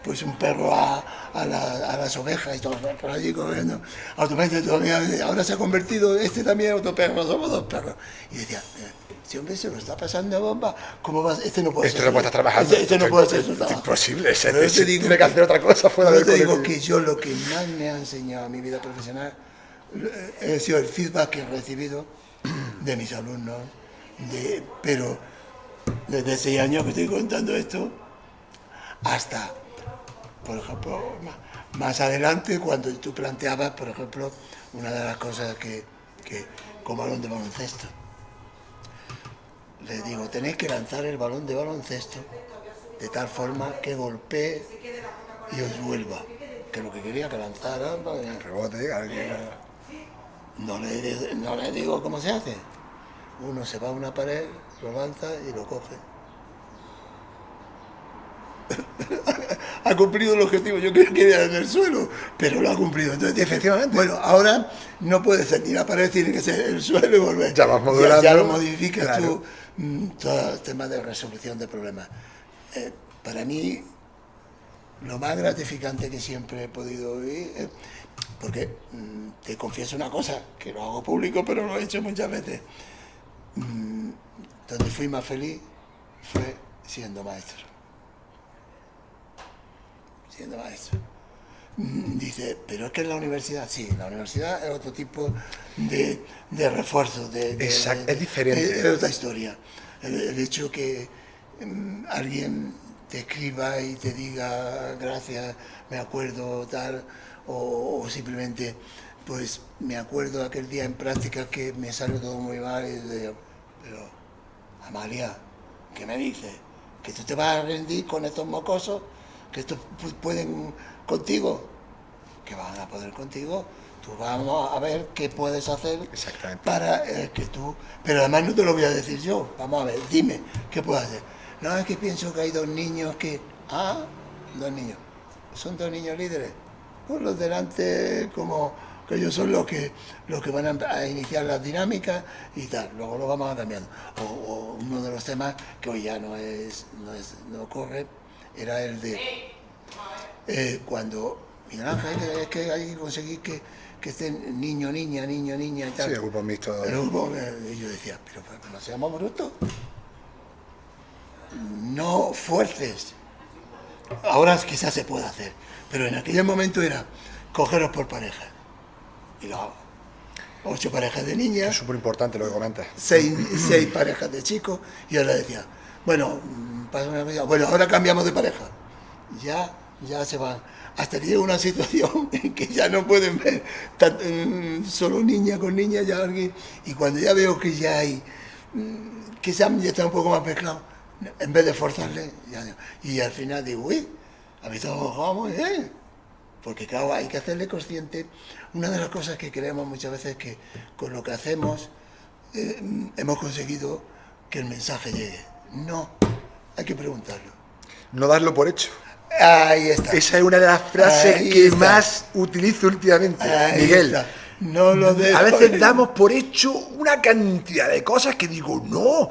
pues un perro a las ovejas y todo por allí corriendo. Automáticamente ahora se ha convertido este también en otro perro, somos 2 perros. Y decía, este hombre se lo está pasando de bomba, ¿cómo va? Este no puede ser. Este no puede estar trabajando. Este no puede ser su trabajo. Es imposible, Tiene que hacer otra cosa fuera del colegio. Te digo que yo lo que más me ha enseñado a mi vida profesional ha sido el feedback que he recibido de mis alumnos, pero desde 6 años que estoy contando esto, hasta, por ejemplo, más adelante, cuando tú planteabas, por ejemplo, una de las cosas que con balón de baloncesto, les digo, tenéis que lanzar el balón de baloncesto de tal forma que golpee y os vuelva. Que lo que quería que lanzara... Rebote, No le digo cómo se hace. Uno se va a una pared, lo lanza y lo coge. Ha cumplido el objetivo. Yo creo que era en el suelo, pero lo ha cumplido. Entonces, efectivamente. Bueno, ahora no puede ser ni la pared, tiene que ser el suelo y volver. Ya vas modulando. Ya lo modificas, claro. Tú, todo el tema de resolución de problemas. Para mí, lo más gratificante que siempre he podido oír, porque te confieso una cosa, que lo hago público, pero lo he hecho muchas veces. Donde fui más feliz fue siendo maestro. Siendo maestro. Dice, pero es que en la universidad, sí, en la universidad es otro tipo de refuerzo. Exacto, es diferente. Es otra historia. El hecho que alguien te escriba y te diga gracias, me acuerdo tal, o simplemente, pues me acuerdo aquel día en práctica que me salió todo muy mal y digo, pero Amalia, ¿qué me dices? ¿Que tú te vas a rendir con estos mocosos? ¿Que estos pueden contigo? ¿Que van a poder contigo? Tú vamos a ver qué puedes hacer para que tú... Pero además no te lo voy a decir yo. Vamos a ver, dime, ¿qué puedo hacer? No, es que pienso que hay 2 niños que... Ah, 2 niños. ¿Son 2 niños líderes? Pues los delante como que ellos son los que van a iniciar las dinámicas y tal. Luego lo vamos a cambiando. O uno de los temas que hoy ya no ocurre, era el de cuando Miguel Ángel, es que hay que conseguir que estén niño, niña y tal. Sí, el grupo mixto. Y yo decía, pero no seamos brutos. No fuerces. Ahora quizás se puede hacer, pero en aquel momento era cogeros por pareja. Y luego 8 parejas de niñas. Es súper importante lo que comentas. 6 parejas de chicos. Y yo le decía, bueno, pasa una cosa, bueno, ahora cambiamos de pareja. Ya se van. Hasta que llega una situación en que ya no pueden ver solo niña con niña, ya alguien. Y cuando ya veo que ya hay, que ya está un poco más mezclado, en vez de forzarle, y al final digo, uy, a mí todo jugamos muy bien. Porque claro, hay que hacerle consciente. Una de las cosas que creemos muchas veces es que con lo que hacemos hemos conseguido que el mensaje llegue. No, hay que preguntarlo. No darlo por hecho. Ahí está. Esa es una de las frases Ahí que está. más utilizo últimamente, Ahí Miguel. está. No lo dejo. A veces damos por hecho una cantidad de cosas que digo, no,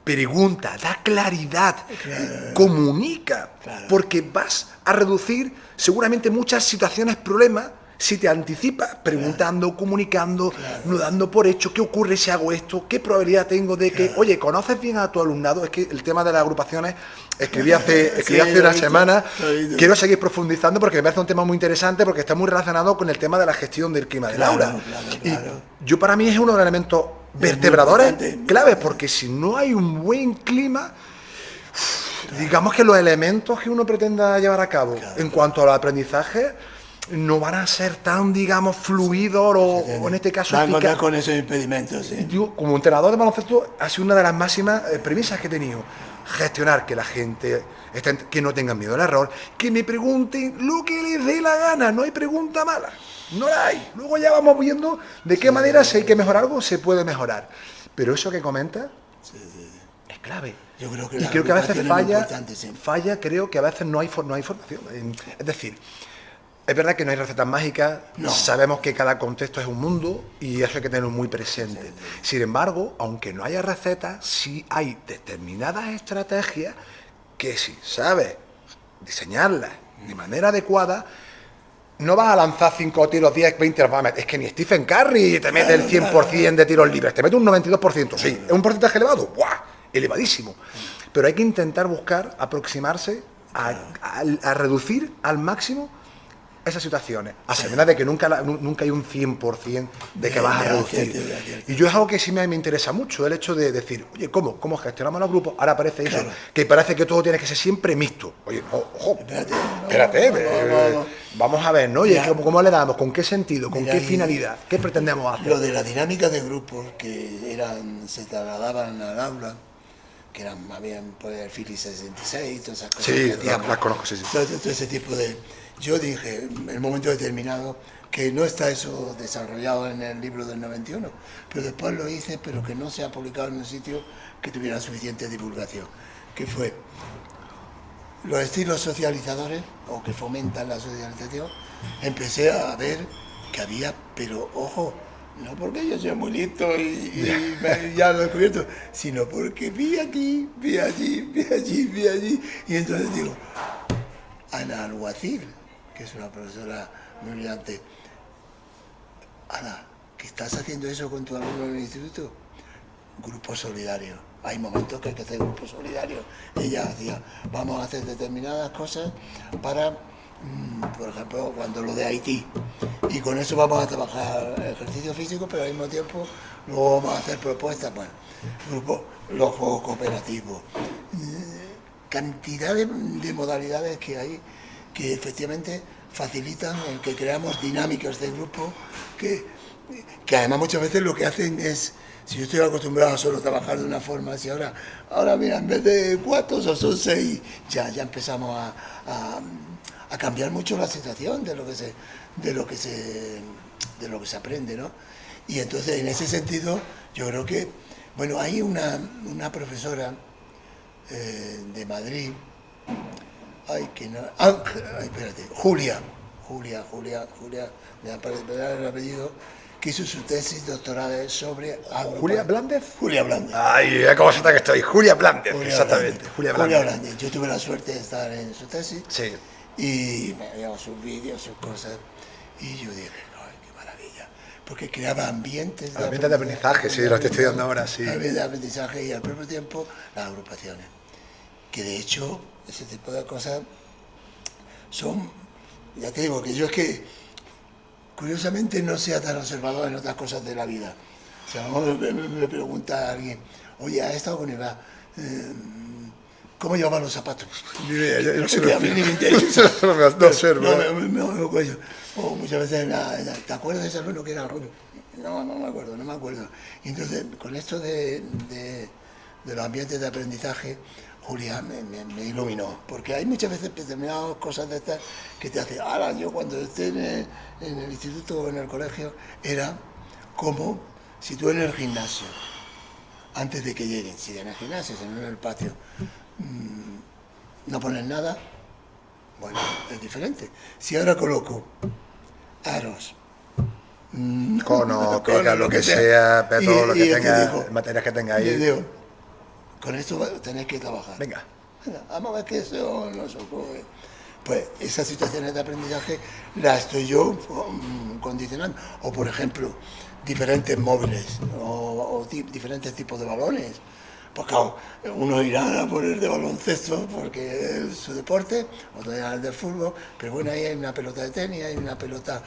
pregunta, da claridad, comunica, porque vas a reducir seguramente muchas situaciones, problemas, si te anticipas preguntando, comunicando, no dando por hecho qué ocurre si hago esto, qué probabilidad tengo de que, oye, ¿conoces bien a tu alumnado? Es que el tema de las agrupaciones, escribí hace una semana, quiero seguir profundizando porque me parece un tema muy interesante porque está muy relacionado con el tema de la gestión del clima del aula. Y yo, para mí, es uno de los elementos vertebradores claves, porque si no hay un buen clima, digamos que los elementos que uno pretenda llevar a cabo en cuanto al aprendizaje no van a ser tan, digamos, fluidos o en este caso van a encontrar eficaz. con esos impedimentos, sí. Yo, como entrenador de baloncesto, ha sido una de las máximas premisas que he tenido. Gestionar que la gente que no tengan miedo al error, que me pregunten lo que les dé la gana, no hay pregunta mala, no la hay. Luego ya vamos viendo de qué manera, si hay que mejorar algo, se puede mejorar. Pero eso que comenta es clave. Yo creo que y creo que a veces falla, creo que a veces no hay formación. Es decir, es verdad que no hay recetas mágicas, sabemos que cada contexto es un mundo y eso hay que tenerlo muy presente. Sin embargo, aunque no haya recetas, sí hay determinadas estrategias que si sabes diseñarlas de manera adecuada, no vas a lanzar 5 tiros, 10, 20, los vas a meter. Es que ni Stephen Curry te mete el 100% de tiros libres, te mete un 92%, sí, es un porcentaje elevado, ¡buah!, elevadísimo. Pero hay que intentar buscar, aproximarse a reducir al máximo esas situaciones, a sabiendas de que nunca hay un 100% de que vas a reducir. Y yo es algo que sí me interesa mucho, el hecho de decir, oye, ¿cómo gestionamos los grupos? Ahora parece eso, que parece que todo tiene que ser siempre mixto. Oye, ojo, espérate, vamos a ver, ¿no? Oye, ¿cómo le damos? ¿Con qué sentido? ¿Con qué finalidad? ¿Qué pretendemos hacer? Lo de la dinámica de grupos que se trasladaban al aula, que eran más bien pues, el Philly 66, todas esas cosas. Sí, las conozco, sí. Todo ese tipo de... Yo dije, en un momento determinado, que no está eso desarrollado en el libro del 91, pero después lo hice, pero que no se ha publicado en un sitio que tuviera suficiente divulgación, que fue los estilos socializadores, o que fomentan la socialización. Empecé a ver que había, pero ojo, no porque yo sea muy listo y ya lo he descubierto, sino porque vi aquí, vi allí, vi allí, vi allí, y entonces digo, Ana Alguacil, que es una profesora muy brillante, Ana, ¿qué estás haciendo eso con tu alumno en el instituto? Grupo solidario. Hay momentos que hay que hacer grupo solidario. Ella decía, vamos a hacer determinadas cosas para, por ejemplo, cuando lo de Haití. Y con eso vamos a trabajar ejercicio físico, pero al mismo tiempo luego vamos a hacer propuestas. Bueno, los juegos cooperativos. Cantidad de modalidades que hay que efectivamente facilitan el que creamos dinámicas de grupo que además muchas veces lo que hacen es, si yo estoy acostumbrado a solo trabajar de una forma, si ahora mira, en vez de 4 son 6, ya empezamos a cambiar mucho la situación de lo que se aprende, ¿no? Y entonces en ese sentido yo creo que, bueno, hay una profesora de Madrid, Julia, me aparece el apellido, que hizo su tesis doctoral sobre... ¿Julia Blández? Julia Blández. Ay, cómo se está que estoy, Julia Blández, exactamente. Julia Blández. Yo tuve la suerte de estar en su tesis. Sí. Y me habían sus vídeos, sus cosas, y yo dije, ay, qué maravilla, porque creaba ambientes de aprendizaje, sí, lo estoy estudiando ahora, sí. Ambientes de aprendizaje y al propio tiempo las agrupaciones. Que de hecho, ese tipo de cosas son, ya te digo, que yo es que curiosamente no sea tan observador en otras cosas de la vida. O sea, me pregunta alguien, oye, ¿has estado con Eva? ¿Cómo llevaban los zapatos? Yo sé a mí ni me interesa. No observo. O muchas veces, ¿te acuerdas de ese alumno que era rubio? No me acuerdo. Y entonces, con esto de los ambientes de aprendizaje, Julia me iluminó, porque hay muchas veces determinadas cosas de estas que te hacen, ahora yo cuando esté en el instituto o en el colegio, era como si tú en el gimnasio, antes de que lleguen, si en el gimnasio, si no en el patio, no poner nada, bueno, es diferente. Si ahora coloco aros, Cono, pica, lo que sea, peto, lo que tenga, digo, el material que tenga le ahí. digo, con esto tenéis que trabajar. Venga. Venga, vamos a ver qué eso nos ocurre. Pues esas situaciones de aprendizaje las estoy yo condicionando. O por ejemplo, diferentes móviles o diferentes tipos de balones. Pues claro, uno irá a poner de baloncesto porque es su deporte, otro irá al de fútbol, pero bueno, ahí hay una pelota de tenis, hay una pelota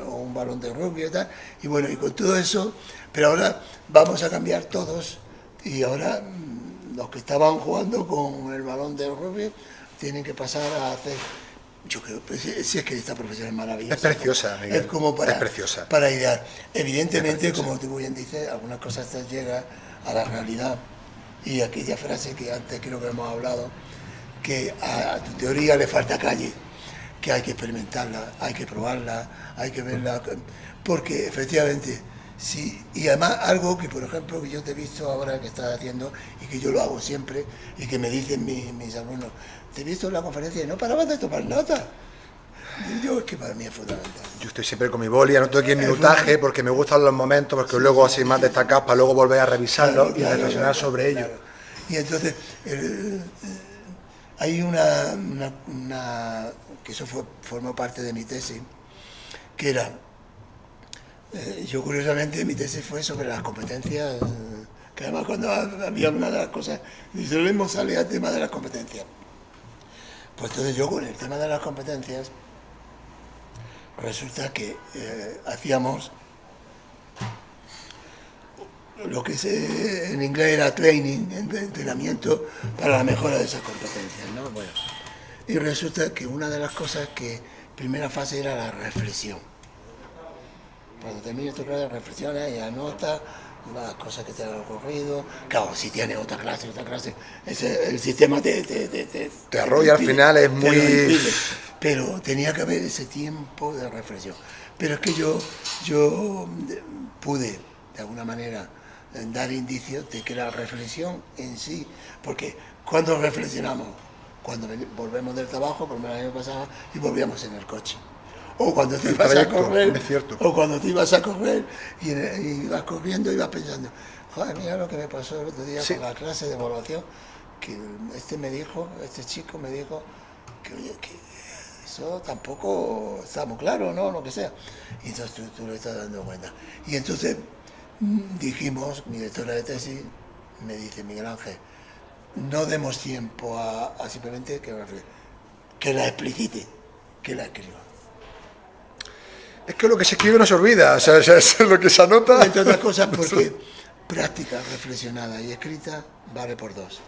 o un balón de rugby y tal. Y bueno, y con todo eso, pero ahora vamos a cambiar todos y ahora los que estaban jugando con el balón de rugby tienen que pasar a hacer. Yo creo, pues, si es que esta profesión es maravillosa. Es preciosa, Miguel. Es como para, es preciosa. Para idear. Evidentemente, como tú bien dices, algunas cosas te llegan a la realidad. Y aquella frase que antes creo que hemos hablado, que a tu teoría le falta calle, que hay que experimentarla, hay que probarla, hay que verla. Porque efectivamente, sí, y además algo que, por ejemplo, que yo te he visto ahora que estás haciendo y que yo lo hago siempre y que me dicen mis alumnos, te he visto en la conferencia y no parabas de tomar nota. Yo es que para mí es fundamental. Yo estoy siempre con mi boli, anoto aquí el minutaje porque me gustan los momentos, porque luego así más destacados para luego volver a revisarlos y a reflexionar sobre ellos. Y entonces, hay que eso formó parte de mi tesis, que era, yo curiosamente mi tesis fue sobre las competencias, que además cuando había una de las cosas, dice, lo mismo sale al tema de las competencias. Pues entonces yo con el tema de las competencias, resulta que hacíamos lo que en inglés era training, entrenamiento para la mejora de esas competencias, ¿no? Bueno, y resulta que una de las cosas que primera fase era la reflexión. Cuando termines tu clase, reflexionas y anotas las cosas que te han ocurrido. Claro, si tienes otra clase, el sistema te arrolla al final, es muy... Pero tenía que haber ese tiempo de reflexión. Pero es que yo pude, de alguna manera, dar indicios de que la reflexión en sí, porque cuando reflexionamos, cuando volvemos del trabajo, por lo menos el año pasado, y volvíamos en el coche. O cuando te ibas a correr, o cuando te ibas a correr y ibas corriendo y ibas pensando, joder, mira lo que me pasó el otro día con la clase de evaluación, que este chico me dijo que, oye, que eso tampoco está muy claro, ¿no? Lo que sea. Y entonces tú le estás dando cuenta. Y entonces dijimos, mi directora de tesis me dice, Miguel Ángel, no demos tiempo a simplemente que la explicite, que la escriba. Es que lo que se escribe no se olvida, o sea, es lo que se anota. Entre otras cosas, porque práctica reflexionada y escrita vale por dos.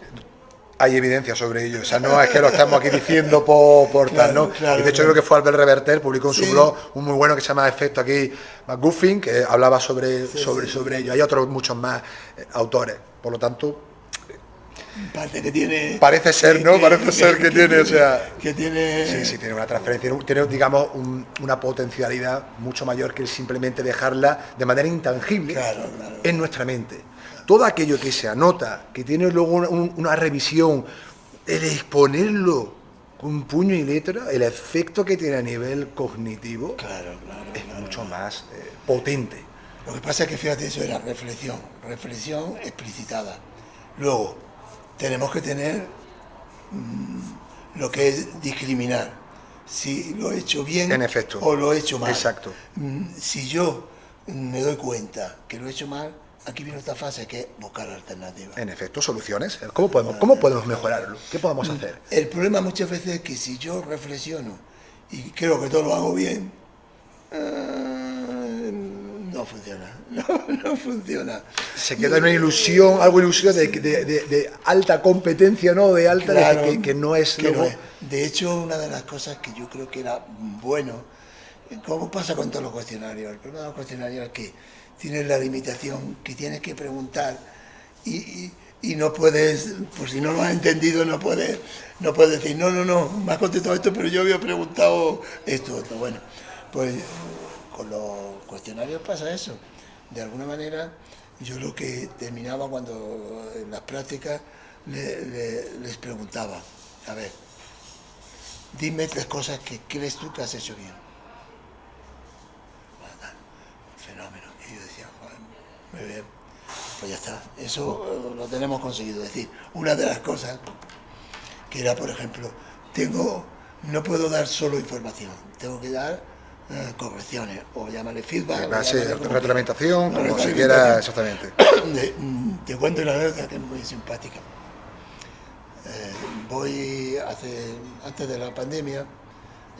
Hay evidencia sobre ello, o sea, no es que lo estamos aquí diciendo por tal, ¿no? Claro, y de hecho creo que fue Albert Reverter, publicó en su blog un muy bueno que se llama Efecto aquí McGuffin, que hablaba sobre ello. Hay otros muchos más autores, por lo tanto... Parece ser, ¿no? Parece ser que tiene, o sea... Que tiene... Sí, tiene una transferencia, tiene, digamos, una potencialidad mucho mayor que simplemente dejarla de manera intangible en nuestra mente. Todo aquello que se anota, que tiene luego una revisión, el exponerlo con puño y letra, el efecto que tiene a nivel cognitivo es mucho más potente. Lo que pasa es que, fíjate, eso era reflexión explicitada. Luego, tenemos que tener lo que es discriminar si lo he hecho bien en efecto, o lo he hecho mal. Exacto. Si yo me doy cuenta que lo he hecho mal, aquí viene otra fase que es buscar alternativas. En efecto, soluciones. ¿Cómo podemos mejorarlo? ¿Qué podemos hacer? El problema muchas veces es que si yo reflexiono y creo que todo lo hago bien, no funciona. No funciona. Se queda en una ilusión, algo ilusión de alta competencia, ¿no? De alta, que no es... Que no es. De hecho, una de las cosas que yo creo que era bueno, como pasa con todos los cuestionarios, el problema de los cuestionarios es que tienes la limitación, que tienes que preguntar y no puedes, pues si no lo has entendido, no puedes decir, no, me has contestado esto, pero yo había preguntado esto, otro. Bueno, pues con los cuestionarios pasa eso. De alguna manera, yo lo que terminaba cuando en las prácticas les preguntaba, a ver, dime 3 cosas que crees tú que has hecho bien. Bueno, tal, un fenómeno. Y yo decía, joder, muy bien, pues ya está, eso lo tenemos conseguido. Es decir, una de las cosas que era, por ejemplo, no puedo dar solo información, tengo que dar correcciones, o llamarle feedback. Sí, retroalimentación, como si quiera, exactamente. Te cuento una anécdota que es muy simpática. Antes de la pandemia,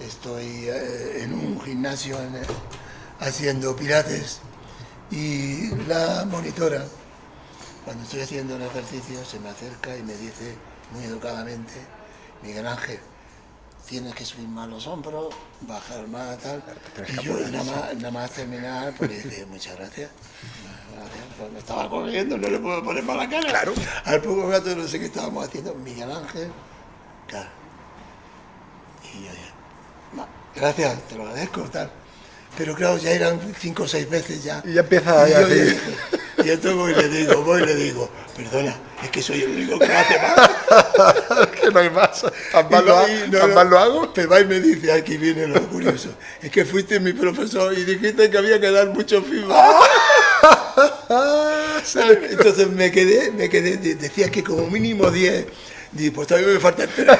estoy en un gimnasio haciendo pilates, y la monitora, cuando estoy haciendo el ejercicio, se me acerca y me dice muy educadamente, Miguel Ángel, tienes que subir más los hombros, bajar más, tal. Y yo nada más terminar, pues le dije, muchas gracias. Pues me estaba corriendo, no le puedo poner mala cara. Claro. Al poco rato no sé qué estábamos haciendo, Miguel Ángel, claro. Y yo dije, gracias, te lo agradezco, tal. Pero claro, ya eran 5 o 6 veces ya. Y ya empieza a decir. Y entonces voy y le digo, perdona, es que soy el único que lo hace mal. Que no hay más. ¿Tan mal lo hago? Pero va y me dice, aquí viene lo curioso, es que fuiste mi profesor y dijiste que había que dar mucho feedback. Entonces me quedé, decía que como mínimo 10. Digo, pues todavía me falta esperar.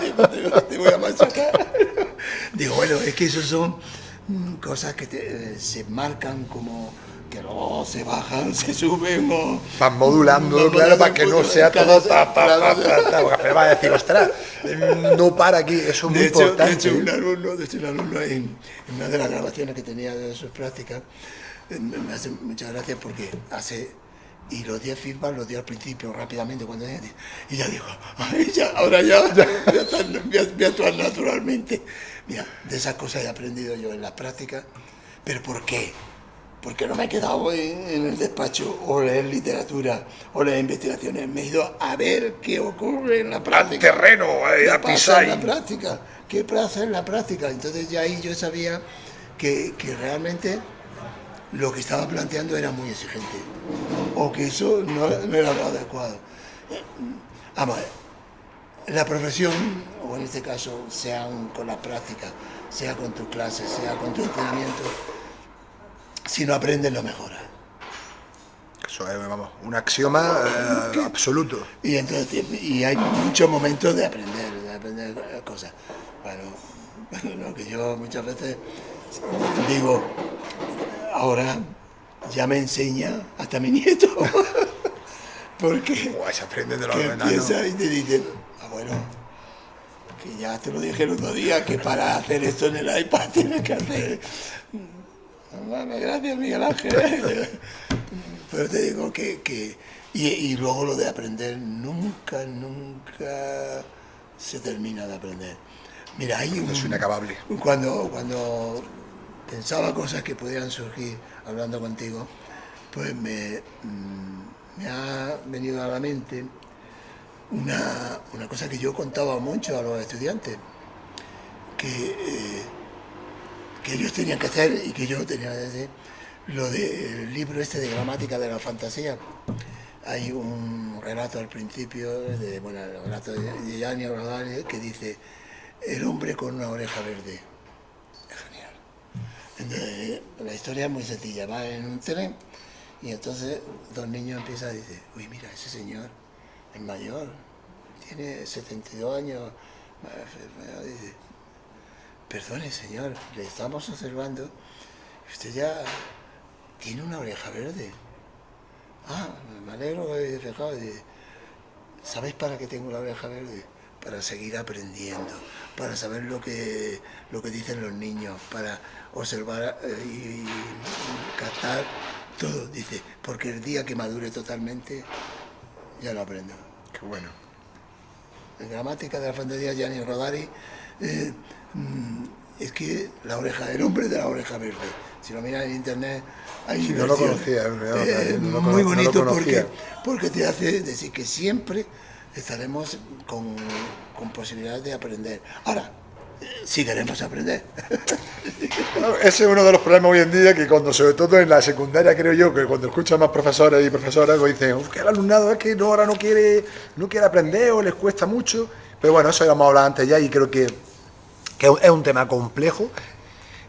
Digo, te voy a machacar. Digo, bueno, es que esos son cosas que se marcan como que luego se bajan, se suben o... Van modulando, claro, para que no sea todo porque va a decir, ostras, no para aquí, eso es muy importante. De hecho, un alumno en una de las grabaciones que tenía de sus prácticas, me hace muchas gracias porque y los 10 feedback los dio al principio rápidamente cuando y ya dijo, ahora ya voy a actuar naturalmente. Mira, de esas cosas he aprendido yo en las prácticas, pero ¿por qué? Porque no me he quedado en el despacho o leer literatura o leer investigaciones, me he ido a ver qué ocurre en la práctica. Al terreno, a pisar. ¿Qué pasa en la práctica? Entonces ya ahí yo sabía que realmente lo que estaba planteando era muy exigente, o que eso no era lo adecuado. Vamos, la profesión, o en este caso, sea con la práctica, sea con tus clases, sea con tu entrenamiento, si no aprendes, lo mejoras. Eso es, vamos, un axioma absoluto. Y entonces, hay muchos momentos de aprender cosas. Bueno, lo que yo muchas veces digo, ahora ya me enseña hasta mi nieto. Porque se aprende de los que empieza y te dicen, bueno, que ya te lo dije el otro día, que para hacer esto en el iPad tienes que hacer... Gracias, Miguel Ángel. Pero te digo que y luego lo de aprender nunca se termina de aprender. Mira, es inacabable. Cuando pensaba cosas que podían surgir hablando contigo, pues me ha venido a la mente una cosa que yo contaba mucho a los estudiantes, que ellos tenían que hacer y que yo tenía que hacer, lo del libro este de gramática de la fantasía. Hay un relato al principio, el relato de Gianni Rodari, que dice, el hombre con una oreja verde. Es genial. Entonces, la historia es muy sencilla, va en un tren y entonces 2 niños empiezan a decir, uy, mira, ese señor es mayor, tiene 72 años, dice, perdone señor, le estamos observando, usted ya tiene una oreja verde. Ah, me alegro que hayáis fijado. ¿Sabéis para qué tengo la oreja verde? Para seguir aprendiendo, para saber lo que dicen los niños, para observar y captar todo. Dice, porque el día que madure totalmente, ya lo aprendo. Qué bueno. En gramática de la fantasía, Gianni Rodari, es que el hombre de la oreja verde. Si lo miras en internet, hay no lo conocía, muy bonito porque te hace decir que siempre estaremos con posibilidades de aprender. Ahora, si queremos aprender. Claro, ese es uno de los problemas hoy en día, que cuando, sobre todo en la secundaria, creo yo, que cuando escuchan más profesores y profesoras, pues dicen, que el alumnado es que no, ahora no quiere aprender o les cuesta mucho. Pero bueno, eso ya hemos hablado antes ya, y creo que es un tema complejo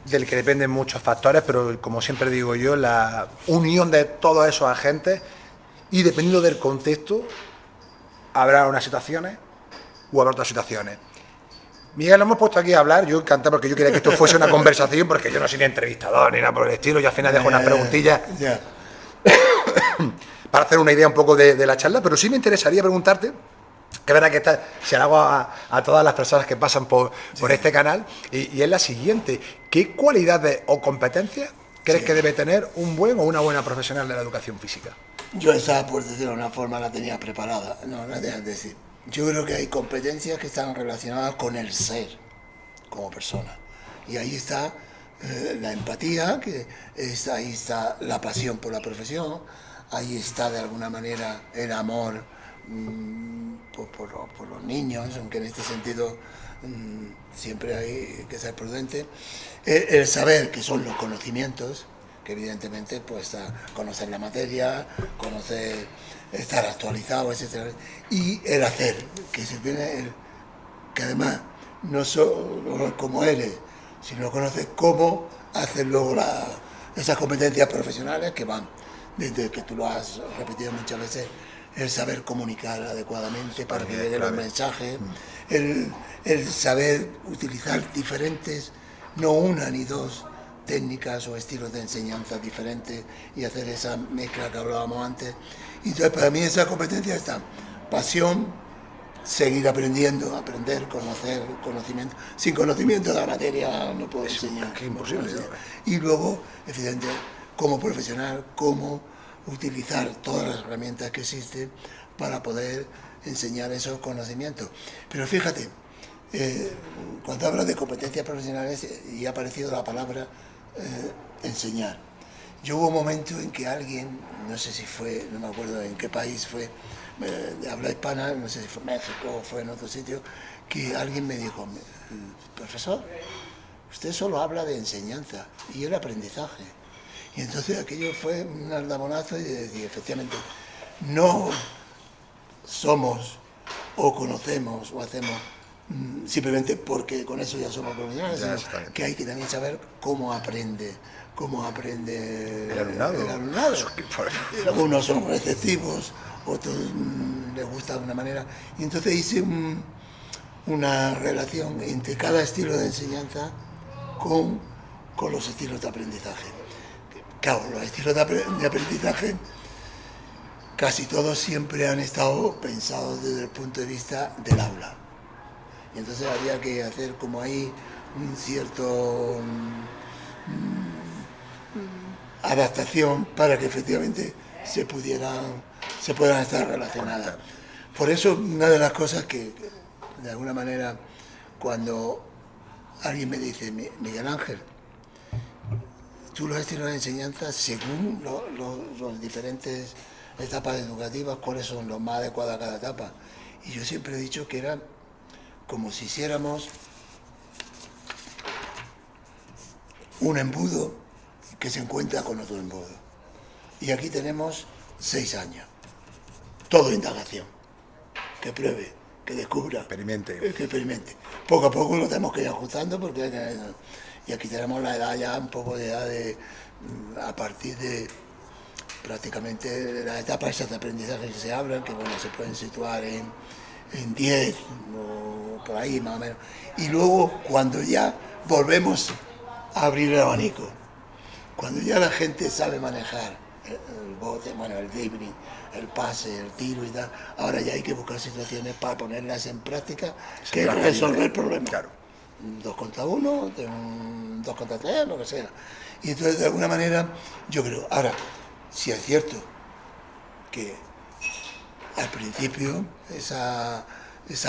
del que dependen muchos factores, pero como siempre digo yo, la unión de todos esos agentes, y dependiendo del contexto, habrá unas situaciones u habrá otras situaciones. Miguel, lo hemos puesto aquí a hablar, yo encantado, porque yo quería que esto fuese una conversación, porque yo no soy ni entrevistador ni nada por el estilo, y al final dejo unas preguntillas para hacer una idea un poco de la charla, pero sí me interesaría preguntarte, que es verdad que se la hago a todas las personas que pasan por este canal, y es la siguiente: ¿qué cualidades o competencias crees que debe tener un buen o una buena profesional de la educación física? Yo esa, por decirlo de una forma, la tenía preparada. No, no dejas de decir. Yo creo que hay competencias que están relacionadas con el ser como persona. Y ahí está la empatía, ahí está la pasión por la profesión, ahí está de alguna manera el amor por los niños, aunque en este sentido siempre hay que ser prudente. El saber que son los conocimientos, que evidentemente pues conocer la materia, conocer, estar actualizado, etcétera, y el hacer, que se tiene que además no solo como eres, sino conoces cómo hacer luego esas competencias profesionales que van desde que tú lo has repetido muchas veces, el saber comunicar adecuadamente para que lleguen los mensajes, el saber utilizar diferentes, no una ni dos técnicas o estilos de enseñanza diferentes, y hacer esa mezcla que hablábamos antes. Y entonces para mí esa competencia está: pasión, seguir aprendiendo, aprender, conocer, conocimiento. Sin conocimiento de la materia no puedo enseñar. Es imposible. Y luego, evidentemente, como profesional, cómo utilizar todas las herramientas que existen para poder enseñar esos conocimientos. Pero fíjate, cuando hablas de competencias profesionales y ha aparecido la palabra enseñar. Yo hubo un momento en que alguien, no sé si fue, no me acuerdo en qué país fue, de habla hispana, no sé si fue México o fue en otro sitio, que alguien me dijo: profesor, usted solo habla de enseñanza y el aprendizaje. Y entonces aquello fue un aldabonazo, y decía, efectivamente, no somos o conocemos o hacemos simplemente porque con eso ya somos profesionales, sino que hay que también saber cómo aprende El alumnado. Algunos son receptivos, otros les gusta de una manera. Y entonces hice una relación entre cada estilo de enseñanza con los estilos de aprendizaje. Claro, los estilos de aprendizaje casi todos siempre han estado pensados desde el punto de vista del aula. Y entonces había que hacer como ahí un cierto adaptación para que efectivamente se puedan estar relacionadas. Por eso una de las cosas que de alguna manera, cuando alguien me dice: Miguel Ángel, tú los estilos de enseñanza según los diferentes etapas educativas, ¿cuáles son los más adecuados a cada etapa? Y yo siempre he dicho que era como si hiciéramos un embudo que se encuentra con otro embudo. Y aquí tenemos 6 años. Todo indagación. Que pruebe, que descubra. Experimente. Que experimente. Poco a poco lo tenemos que ir ajustando, porque y aquí tenemos la edad ya, un poco de edad a partir de prácticamente las etapas de aprendizaje que se hablan, que bueno, se pueden situar en 10 o por ahí más o menos. Y luego, cuando ya volvemos a abrir el abanico, cuando ya la gente sabe manejar el bote, bueno, el dribbling, el pase, el tiro y tal, ahora ya hay que buscar situaciones para ponerlas en práctica, que resolver el problema. Claro. 2 contra 1, 2 contra 3, lo que sea. Y entonces, de alguna manera, yo creo, ahora, si es cierto que al principio esa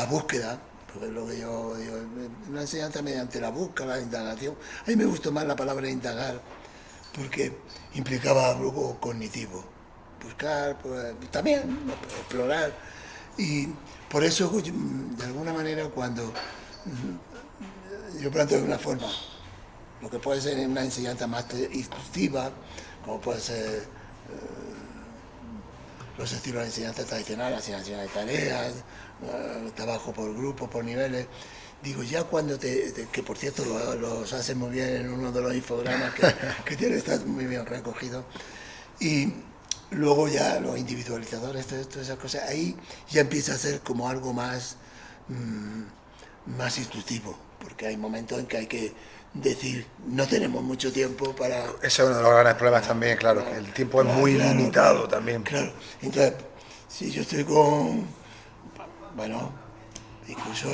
búsqueda, porque es lo que yo digo, una enseñanza mediante la búsqueda, la indagación. A mí me gustó más la palabra indagar, porque implicaba algo cognitivo. Buscar, pues, también explorar. Y por eso, de alguna manera, cuando yo planteo de una forma, lo que puede ser una enseñanza más instructiva, como puede ser los estilos de enseñanza tradicional, asignación de tareas, trabajo por grupo, por niveles. Digo, ya cuando que por cierto los hacen muy bien en uno de los infogramas que tiene, está muy bien recogido. Y luego ya los individualizadores, todas esas cosas, ahí ya empieza a ser como algo más, más instructivo, porque hay momentos en que hay que decir, no tenemos mucho tiempo para... Ese es uno de los grandes problemas también, claro, que el tiempo es muy limitado también. Claro, entonces, si yo estoy con, bueno, incluso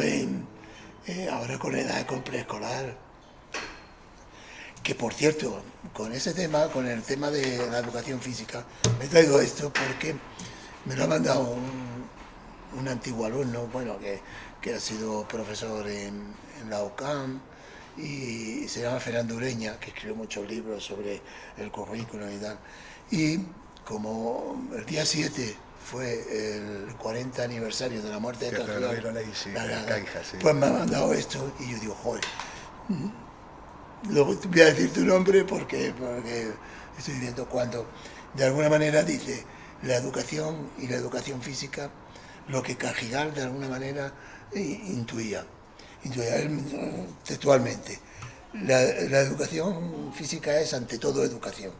ahora con edad con preescolar, que por cierto, con ese tema, con el tema de la educación física, me traigo esto porque me lo ha mandado un antiguo alumno, bueno, que ha sido profesor en la UCAM, y se llama Fernando Ureña, que escribió muchos libros sobre el currículum y tal. Y como el día 7 fue el 40 aniversario de la muerte de Cajigal, pues me ha mandado esto y yo digo, joder, luego voy a decir tu nombre porque estoy viendo cuando, de alguna manera dice, la educación y la educación física, lo que Cajigal de alguna manera intuía textualmente. La educación física es ante todo educación,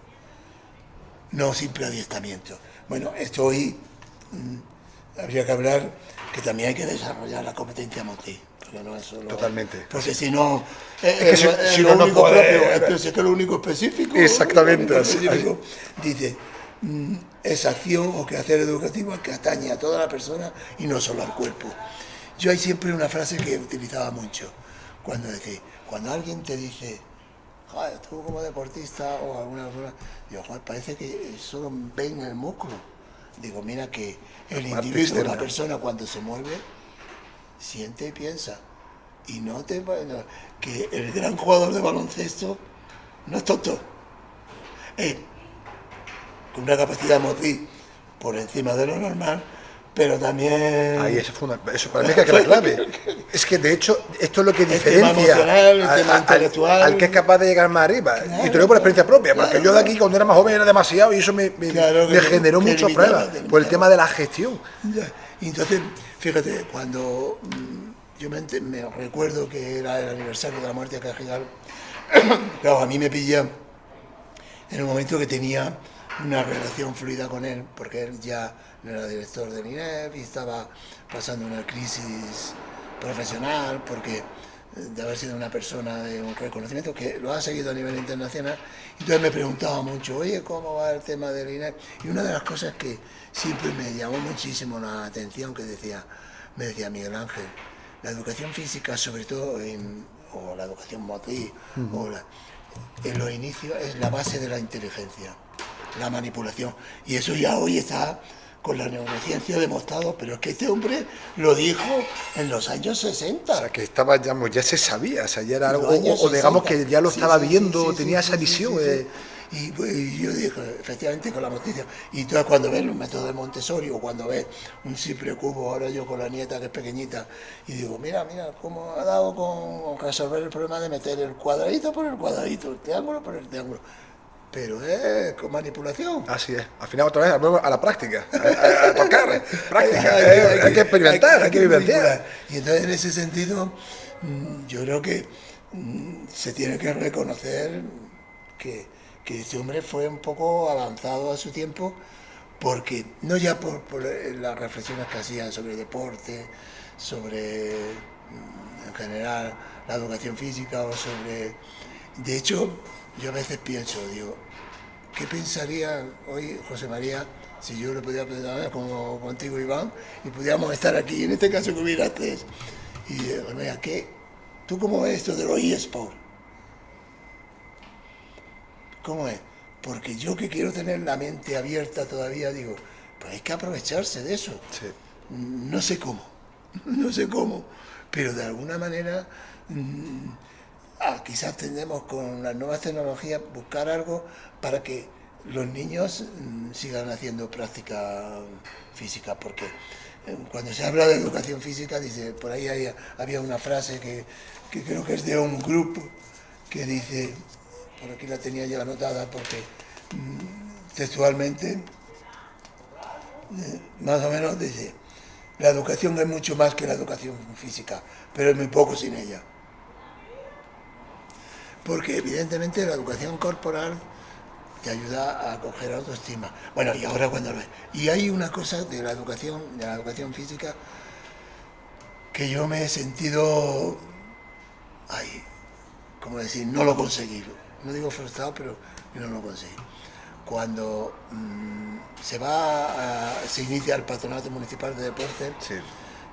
no simple adiestramiento. Bueno, esto hoy habría que hablar que también hay que desarrollar la competencia motriz, porque no es solo... Totalmente. Porque si no... Es que si no, no puede... Es que lo único específico... Exactamente. Específico, dice, es acción o quehacer educativo que atañe a toda la persona y no solo al cuerpo. Yo hay siempre una frase que utilizaba mucho, cuando alguien te dice, joder, tú como deportista o alguna persona, digo, joder, parece que solo ven el músculo. Digo, mira que el individuo, la persona cuando se mueve, siente y piensa. Y que el gran jugador de baloncesto no es tonto. Con una capacidad motriz por encima de lo normal, pero también... Ahí eso para mí es que es la clave. Es que de hecho esto es lo que diferencia el tema intelectual, al que es capaz de llegar más arriba. Claro, y te lo digo por experiencia propia, porque yo de aquí cuando era más joven era demasiado y eso me generó muchos problemas por el tema de la gestión. Y entonces, fíjate, cuando yo me recuerdo que era el aniversario de la muerte de Cajigal, claro, a mí me pilla en el momento que tenía una relación fluida con él, porque él ya no era director del INEF y estaba pasando una crisis profesional, porque de haber sido una persona de un reconocimiento que lo ha seguido a nivel internacional. Entonces me preguntaba mucho, oye, ¿cómo va el tema del INEF? Y una de las cosas que siempre me llamó muchísimo la atención, me decía Miguel Ángel, la educación física, sobre todo, o la educación motriz, en los inicios es la base de la inteligencia, la manipulación. Y eso ya hoy está con la neurociencia demostrado, pero es que este hombre lo dijo en los años 60. O sea, que estaba ya se sabía, o sea, ya era algo, o digamos que ya lo estaba viendo, tenía esa visión. Y yo dije, efectivamente, con la noticia. Y entonces cuando ves los métodos de Montessori o cuando ves un simple cubo, ahora yo con la nieta que es pequeñita, y digo, mira, cómo ha dado con resolver el problema de meter el cuadradito por el cuadradito, el triángulo por el triángulo. Pero es con manipulación. Así es. Al final otra vez a la práctica, a tocar, práctica. Hay que experimentar, hay que vivenciar. Y entonces en ese sentido, yo creo que se tiene que reconocer que este hombre fue un poco avanzado a su tiempo, porque no ya por las reflexiones que hacía sobre deporte, sobre en general la educación física o sobre... De hecho, yo a veces pienso, digo, ¿qué pensaría hoy José María si yo le pudiera preguntar como contigo, Iván, y pudiéramos estar aquí, en este caso que hubiera tres? Y mira, ¿tú cómo ves esto de los eSports? ¿Cómo es? Porque yo que quiero tener la mente abierta todavía, digo, pues hay que aprovecharse de eso. Sí. No sé cómo, pero de alguna manera... quizás tendremos con las nuevas tecnologías buscar algo para que los niños sigan haciendo práctica física, porque cuando se habla de educación física, dice, por ahí había una frase que que creo que es de un grupo que dice, por aquí la tenía yo anotada porque textualmente, más o menos dice, la educación es mucho más que la educación física, pero es muy poco sin ella. Porque evidentemente la educación corporal te ayuda a coger autoestima. Bueno, y ahora cuando lo ves. Y hay una cosa de la educación física, que yo me he sentido, ay, ¿cómo decir? No lo conseguí. No digo frustrado, pero no lo conseguí. Cuando se inicia el Patronato Municipal de Deporte, Sí.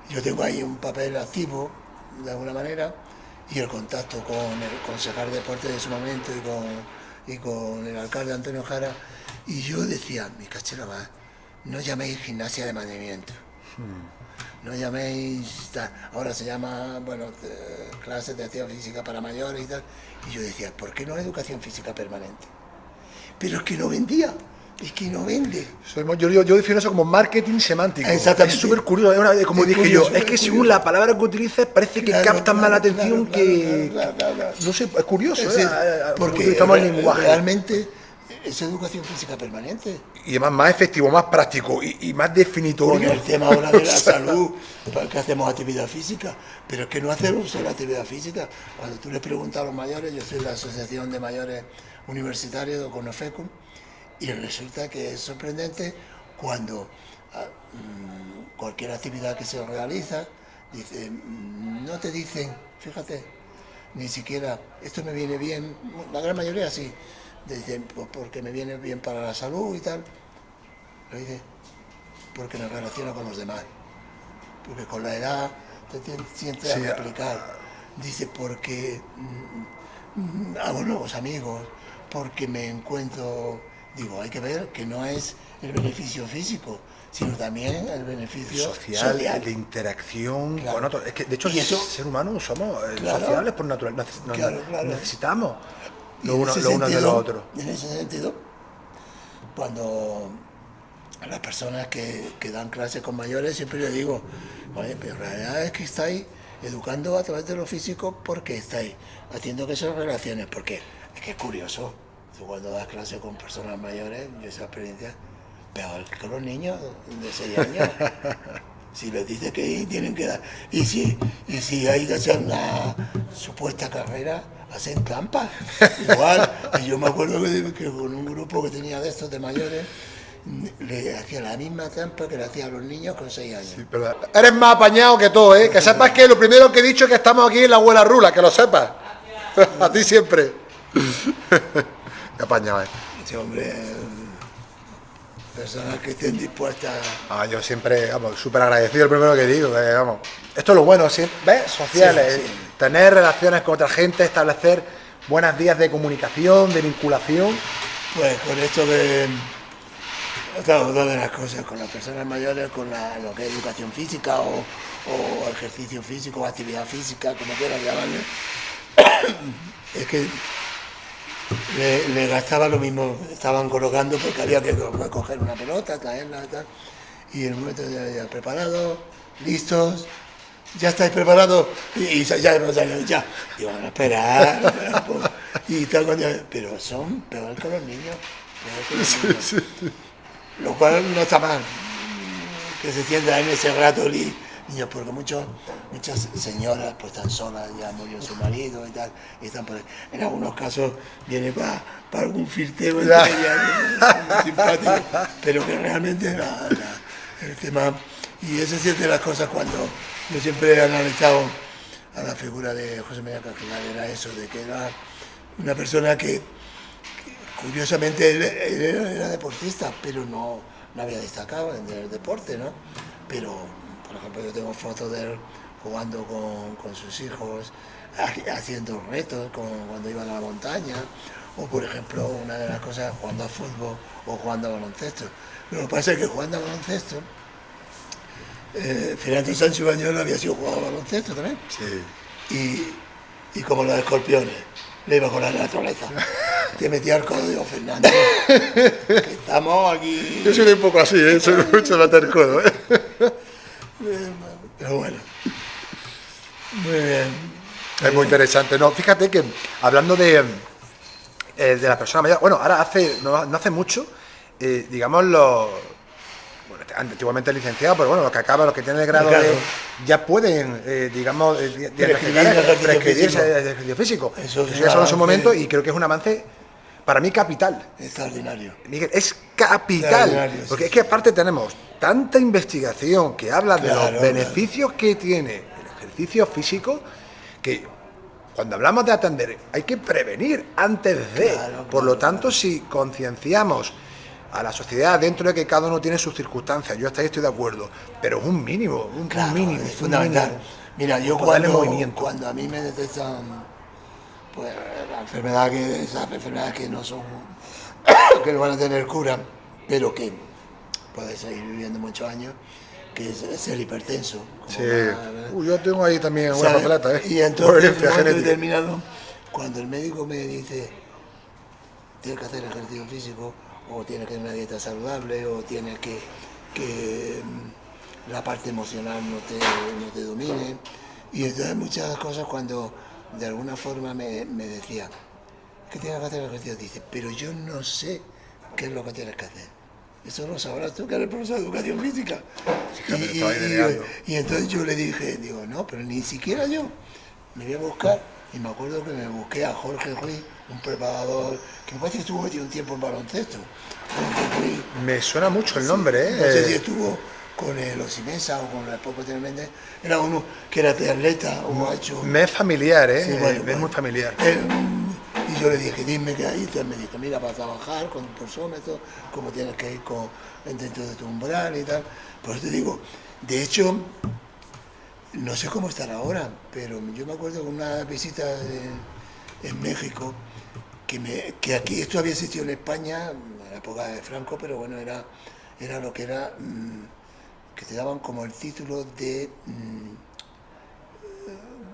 yo tengo ahí un papel activo, de alguna manera, y el contacto con el concejal de deporte de su momento y con el alcalde Antonio Jara, y yo decía, mi cachera va, no llaméis gimnasia de mantenimiento, no llaméis, ahora se llama, bueno, clases de actividad física para mayores y tal, y yo decía, ¿por qué no educación física permanente? Pero es que no vendía. Es que no vende. Yo defino eso como marketing semántico. Exactamente. Es súper curioso. Como Es dije curioso, yo, es que según la palabra que utilices parece que captan más la atención que... No sé, es curioso. Porque utilizamos el lenguaje. realmente es educación física permanente. Y además más efectivo, más práctico y más definitorio. Con el tema ahora de la salud, para que hacemos actividad física. Pero es que no hacemos solo actividad física. Cuando tú les preguntas a los mayores, yo soy de la Asociación de Mayores Universitarios de CONOFECUM, y resulta que es sorprendente cuando cualquier actividad que se realiza, dice, no te dicen, fíjate, ni siquiera, esto me viene bien, la gran mayoría sí, dicen, pues porque me viene bien para la salud y tal, lo dice, porque me relaciona con los demás, porque con la edad te sientes a replicar, dice, porque hago nuevos amigos, porque me encuentro, digo, hay que ver que no es el beneficio físico, sino también el beneficio social. De interacción Claro. con otros. Es que, de hecho, Y eso, ser humanos somos claro, sociables por naturaleza. claro. Necesitamos Y lo uno de lo otro. En ese sentido, cuando a las personas que dan clases con mayores, siempre les digo, oye, pero la realidad es que estáis educando a través de lo físico porque estáis haciendo que se relaciones, porque es que es curioso. Tú cuando das clase con personas mayores, yo esa experiencia, peor que los niños de 6 años. Si les dices que tienen que dar, y si hay que hacer una supuesta carrera, hacen trampas. Igual, y yo me acuerdo que con un grupo que tenía de estos de mayores, le hacía la misma trampa que le hacía a los niños con 6 años. Sí, pero eres más apañado que todo, ¿eh? Que sepas que lo primero que he dicho es que estamos aquí en la abuela Rula, que lo sepas. A ti siempre. Qué apañado, ¿eh? Sí, hombre, personas que estén dispuestas Yo siempre, vamos, súper agradecido, el primero que digo, que, vamos. Esto es lo bueno, ¿ves? Sociales, Sí. tener relaciones con otra gente, establecer buenas vías de comunicación, de vinculación. pues con esto de otra de las cosas, con las personas mayores, con lo que es educación física o ejercicio físico o actividad física, como quieras llamarle, es que le gastaba lo mismo, estaban colocando porque había que coger una pelota, traerla y tal, y en el momento ya preparados, listos, ya estáis preparados, y ya, digo, bueno, espera, y tal, pero son peor que los niños, lo cual no está mal, que se sientan en ese rato niños, porque muchas señoras pues están solas, ya murió su marido y tal, y están en algunos casos viene para algún filteo entre ellas, simpático, pero que realmente el tema, y esa es cierta de las cosas cuando yo siempre he analizado a la figura de José María Cardenal, era eso, de que era una persona que curiosamente él era deportista, pero no había destacado en el deporte, ¿no? Pero, por ejemplo, yo tengo fotos de él jugando con sus hijos, haciendo retos cuando iban a la montaña, o por ejemplo, una de las cosas, jugando a fútbol o jugando a baloncesto. Lo que pasa es que jugando a baloncesto, Fernando Sánchez Bañuelos había sido jugador de baloncesto también. Sí. Y como los escorpiones, le iba con la naturaleza. Te metía al codo, digo, Fernando, que estamos aquí. Yo soy un poco así, ¿eh? Soy mucho de meter codo, ¿eh? Pero bueno, muy bien. Es muy interesante. No, fíjate que hablando de la persona mayor, bueno, ahora no hace mucho, digamos, bueno, antiguamente licenciados, pero bueno, los que acaban, los que tienen el grado Claro. ya pueden, digamos, prescribir ese ejercicio físico. Eso es ya solo en su un momento avance y creo que es un avance para mí capital. extraordinario. Miguel, es capital, Extraordinario, porque sí, es que aparte tenemos tanta investigación que habla de Claro, los beneficios que tiene el ejercicio físico, que cuando hablamos de atender hay que prevenir antes de. Claro, Por lo claro, tanto, si concienciamos a la sociedad dentro de que cada uno tiene sus circunstancias, yo hasta ahí estoy de acuerdo, pero es un mínimo, Claro, mínimo, es fundamental. mínimo. Mira, yo Por darle cuando, movimiento. cuando a mí me detectan pues, esas enfermedades que no son, que no van a tener cura, pero que puedes seguir viviendo muchos años, que es ser hipertenso. Como Sí. una- Yo tengo ahí también una ¿sabes? papeleta, ¿eh? Y Por entonces, en herencia un momento genética. determinado, cuando el médico me dice, tienes que hacer ejercicio físico, o tienes que tener una dieta saludable, o tienes que la parte emocional no te domine. Y entonces muchas cosas cuando de alguna forma me decía que tienes que hacer ejercicio, dice, pero yo no sé qué es lo que tienes que hacer. Eso lo sabrás tú, que eres profesor de educación física. Fíjate, estaba ahí delegando. Y entonces yo le dije, digo, no, pero ni siquiera yo. Me voy a buscar, y me acuerdo que me busqué a Jorge Ruiz, un preparador, que me parece que estuvo metido un tiempo en baloncesto. Jorge Ruiz, Me suena mucho el nombre, no sé si estuvo con el Osimesa o con el Poco Mendes, era uno que era atleta o ha hecho... Me es familiar, ¿eh? Sí, bueno, Es bueno. muy familiar. Y yo le dije, dime qué hay. Entonces me dijo, mira, para trabajar con un pulsómetro, cómo tienes que ir dentro de tu umbral y tal. Pues te digo, de hecho, no sé cómo estará ahora, pero yo me acuerdo de una visita en México, que aquí esto había existido en España, en la época de Franco, pero bueno, era lo que era, que te daban como el título de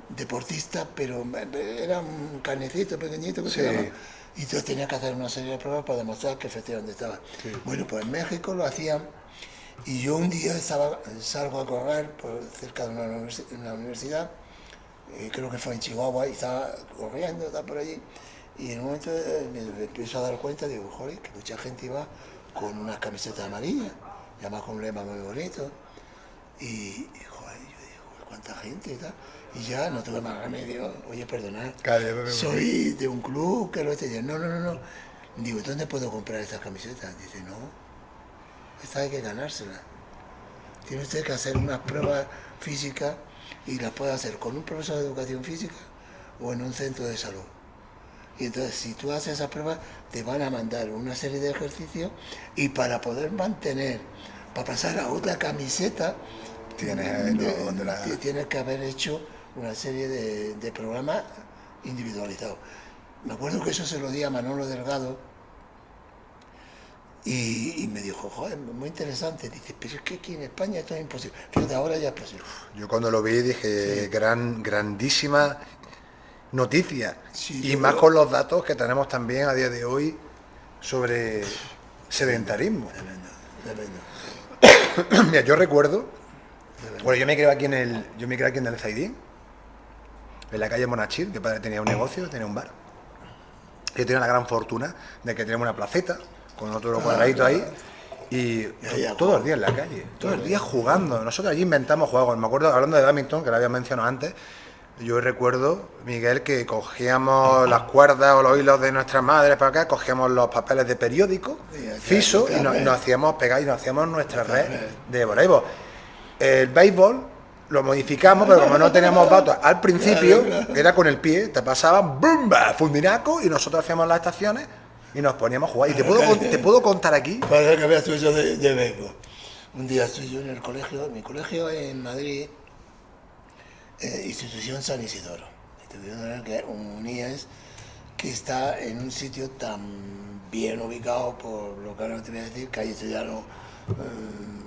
deportista, pero era un carnecito pequeñito que Sí. se llama. Y entonces tenía que hacer una serie de pruebas para demostrar que efectivamente estaba. Sí. Bueno, pues en México lo hacían y yo un día salgo a correr cerca de una universidad, creo que fue en Chihuahua, y estaba corriendo, estaba por allí, y en un momento me empiezo a dar cuenta, digo, joder, que mucha gente iba con unas camisetas amarillas, y además con un lema muy bonito, y joder, yo digo, joder, cuánta gente y tal. Y ya no tuve más remedio. Oye, perdonad, Claro, soy de un club que lo este día. No, no, no, no. Digo, ¿dónde puedo comprar estas camisetas? Dice, no, estas hay que ganárselas. Tiene usted que hacer unas pruebas físicas y las puede hacer con un profesor de educación física o en un centro de salud. Y entonces, si tú haces esas pruebas, te van a mandar una serie de ejercicios y para poder mantener, para pasar a otra camiseta, tienes que haber hecho una serie de programas individualizados. Me acuerdo que eso se lo di a Manolo Delgado y me dijo, joder, muy interesante. Dice, pero es que aquí en España esto es imposible. Fíjate, ahora ya es posible. Yo cuando lo vi dije, grandísima noticia. Sí, y yo más creo- con los datos que tenemos también a día de hoy sobre sedentarismo. Tremendo. Mira, yo recuerdo, bueno, yo me creo aquí en el Zaidín, en la calle Monachil, que padre tenía un negocio, tenía un bar. Yo tenía la gran fortuna de que teníamos una placeta con otro cuadradito ahí y ahí todo el día en la calle, todo el día jugando. Nosotros allí inventamos juegos. Me acuerdo, hablando de badminton, que lo había mencionado antes, yo recuerdo, Miguel, que cogíamos las cuerdas o los hilos de nuestras madres para acá, cogíamos los papeles de periódico, fiso, y nos hacíamos pegar y nos hacíamos nuestra red de voleibol. El béisbol lo modificamos, pero como no teníamos datos al principio, era con el pie, te pasaban ¡bumba! Fulminaco y nosotros hacíamos las estaciones y nos poníamos a jugar. Y te puedo contar aquí. Para que veas tú eso de béisbol. Un día estoy yo en el colegio, mi colegio en Madrid, Institución San Isidoro. Institución que un IES que está en un sitio tan bien ubicado, por lo que ahora te voy a decir, que ahí estudiaron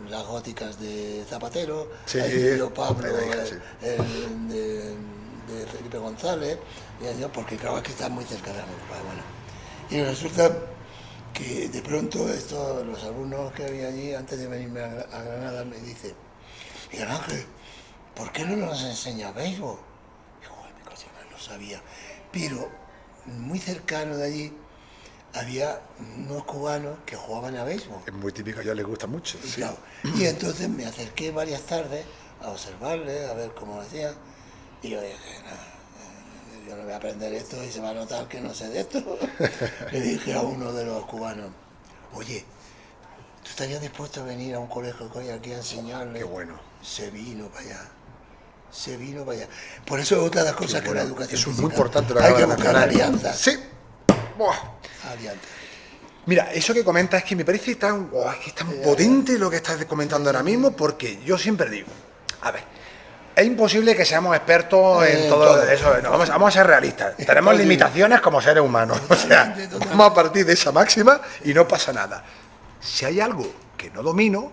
las góticas de Zapatero, Sí, ahí estudió Pablo, sí. el de Felipe González, y yo, porque claro que está muy cerca de la Moncloa. Bueno. Y resulta que de pronto los alumnos que había allí, antes de venirme a Granada, me dicen, Miguel Ángel, ¿por qué no nos enseña béisbol? Digo, mi coche, sabía. Pero muy cercano de allí había unos cubanos que jugaban a béisbol. Es muy típico, a ellos les gusta mucho. Y, Sí. claro, y entonces me acerqué varias tardes a observarles, a ver cómo lo hacían. Y yo dije, no, yo no voy a aprender esto y se va a notar que no sé de esto. Le dije a uno de los cubanos, oye, ¿tú estarías dispuesto a venir a un colegio que hay aquí a enseñarle? Qué bueno. Se vino para allá. Se vino para allá. Por eso es otra de las cosas que la educación Eso es física, muy importante lo hay que acabas de buscar mencionar. alianzas. Sí. Buah. Alianzas. Mira, eso que comentas es que me parece tan, es que es tan potente lo que estás comentando ahora mismo, porque yo siempre digo, a ver, es imposible que seamos expertos en todo eso. No, vamos a ser realistas. Tenemos limitaciones como seres humanos. O sea, vamos a partir de esa máxima y no pasa nada. Si hay algo que no domino,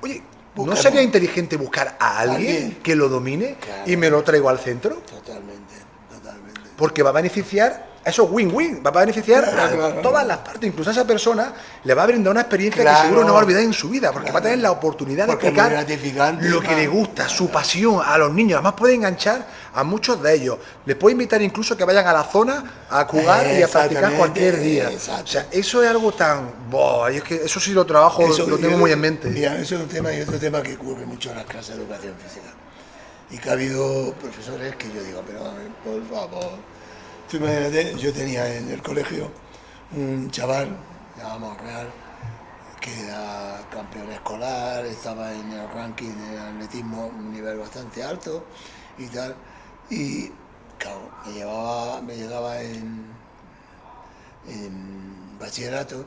oye, ¿no sería inteligente buscar a alguien que lo domine y me lo traigo al centro? Totalmente, totalmente. Porque va a beneficiar, eso es win-win, va a beneficiar a todas las partes, incluso a esa persona le va a brindar una experiencia que seguro no va a olvidar en su vida, porque va a tener la oportunidad de explicar lo que le gusta, su pasión a los niños. Además puede enganchar a muchos de ellos, les puede invitar incluso que vayan a la zona a jugar y a practicar cualquier día. O sea, eso es algo tan... es que eso sí lo trabajo, lo tengo muy en mente. Mira, eso es un tema y otro tema que ocurre mucho en las clases de educación física. Y que ha habido profesores que yo digo, pero por favor... Tú imagínate, yo tenía en el colegio un chaval, llamábamos Real, que era campeón escolar, estaba en el ranking de atletismo a un nivel bastante alto y tal. Y claro, me llegaba en bachillerato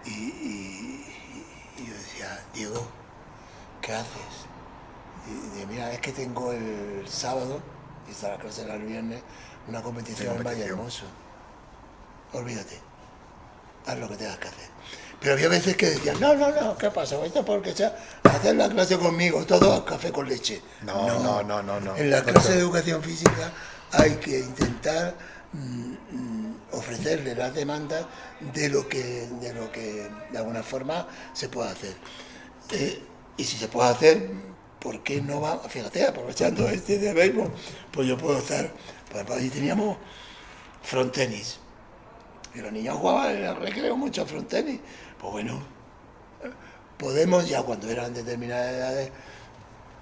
y yo decía, Diego, ¿qué haces? Y mira, es que tengo el sábado, y está la clase era el viernes, una competición en Vallehermoso. Olvídate, haz lo que tengas que hacer. Pero había veces que decían, no, ¿qué pasa? Esto es porque hacer la clase conmigo, todo a café con leche. No. En la clase de educación física hay que intentar ofrecerle las demandas de lo que de alguna forma se puede hacer. Y si se puede hacer, ¿por qué no va? Fíjate, aprovechando este de béisbol, pues yo puedo estar. Pues allí teníamos frontenis. Y los niños jugaban en el recreo mucho frontenis. Pues bueno, podemos ya cuando eran determinadas edades,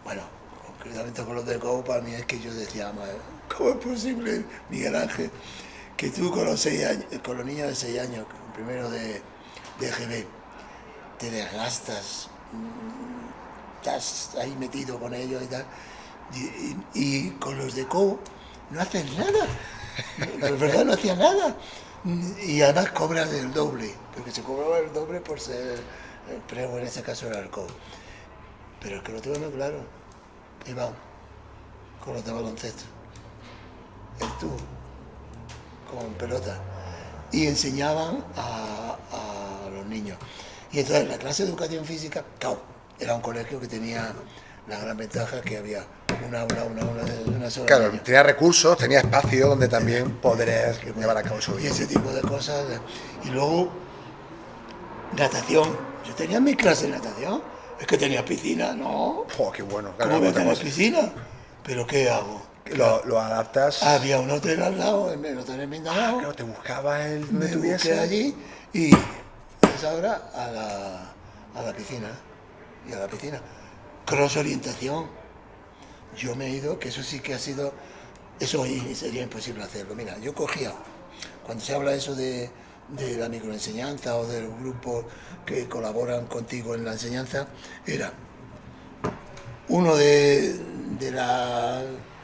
bueno, concretamente con los de COU, para mí es que yo decía, ¿cómo es posible, Miguel Ángel, que tú con los niños de 6 años, primero de EGB, te desgastas, estás ahí metido con ellos y tal, y con los de COU no haces nada, de verdad no hacía nada, y además cobras el doble, porque se cobraba el doble por ser el prego, en este caso era el COU, pero es que lo tengo muy claro, Iván, con los de baloncesto, el tú, con pelota, y enseñaban a los niños. Y entonces la clase de educación física, claro, era un colegio que tenía la gran ventaja que había una aula de una sola. Claro, niña. tenía recursos, tenía espacio donde también poder llevar a cabo su vida. Y ese tipo de cosas. Y luego, natación. Yo tenía mi clase de natación. Es que tenía piscina, ¿no? Qué bueno. Claro, ¿Cómo voy a tener piscina? ¿Pero qué hago? Lo adaptas. Había un hotel al lado, el hotel en Mindanao. Claro, te buscaba el donde Me tuviese. busqué allí y esa hora a la piscina. Y a la piscina. Cross orientación. Yo me he ido, que eso sí que ha sido, eso hoy sería imposible hacerlo. Mira, yo cogía, cuando se habla eso de la microenseñanza o de los grupos que colaboran contigo en la enseñanza, era uno de la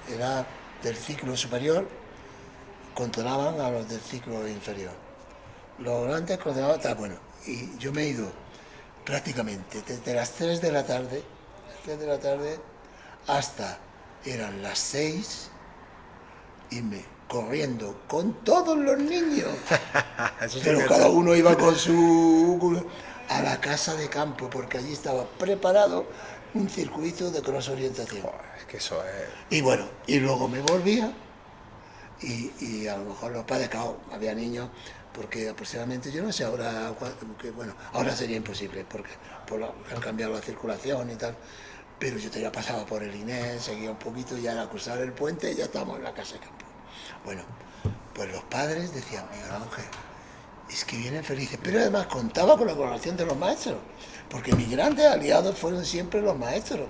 edad del ciclo superior, controlaban a los del ciclo inferior. Los grandes controlaban, tal, bueno, y yo me he ido prácticamente desde las 3 de la tarde, hasta eran las 6, irme corriendo con todos los niños. Pero cada uno iba con a la casa de campo, porque allí estaba preparado un circuito de cross orientación. Es que eso es... Y bueno, y luego me volvía y a lo mejor los padres, claro, había niños, porque aproximadamente, yo no sé ahora, que bueno, ahora sería imposible, porque han cambiado la circulación y tal, pero yo ya pasaba por el Inés, seguía un poquito, ya era cruzar el puente y ya estábamos en la casa de campo. Bueno, pues los padres decían, Miguel Ángel, es que vienen felices, pero además contaba con la colaboración de los maestros, porque mis grandes aliados fueron siempre los maestros.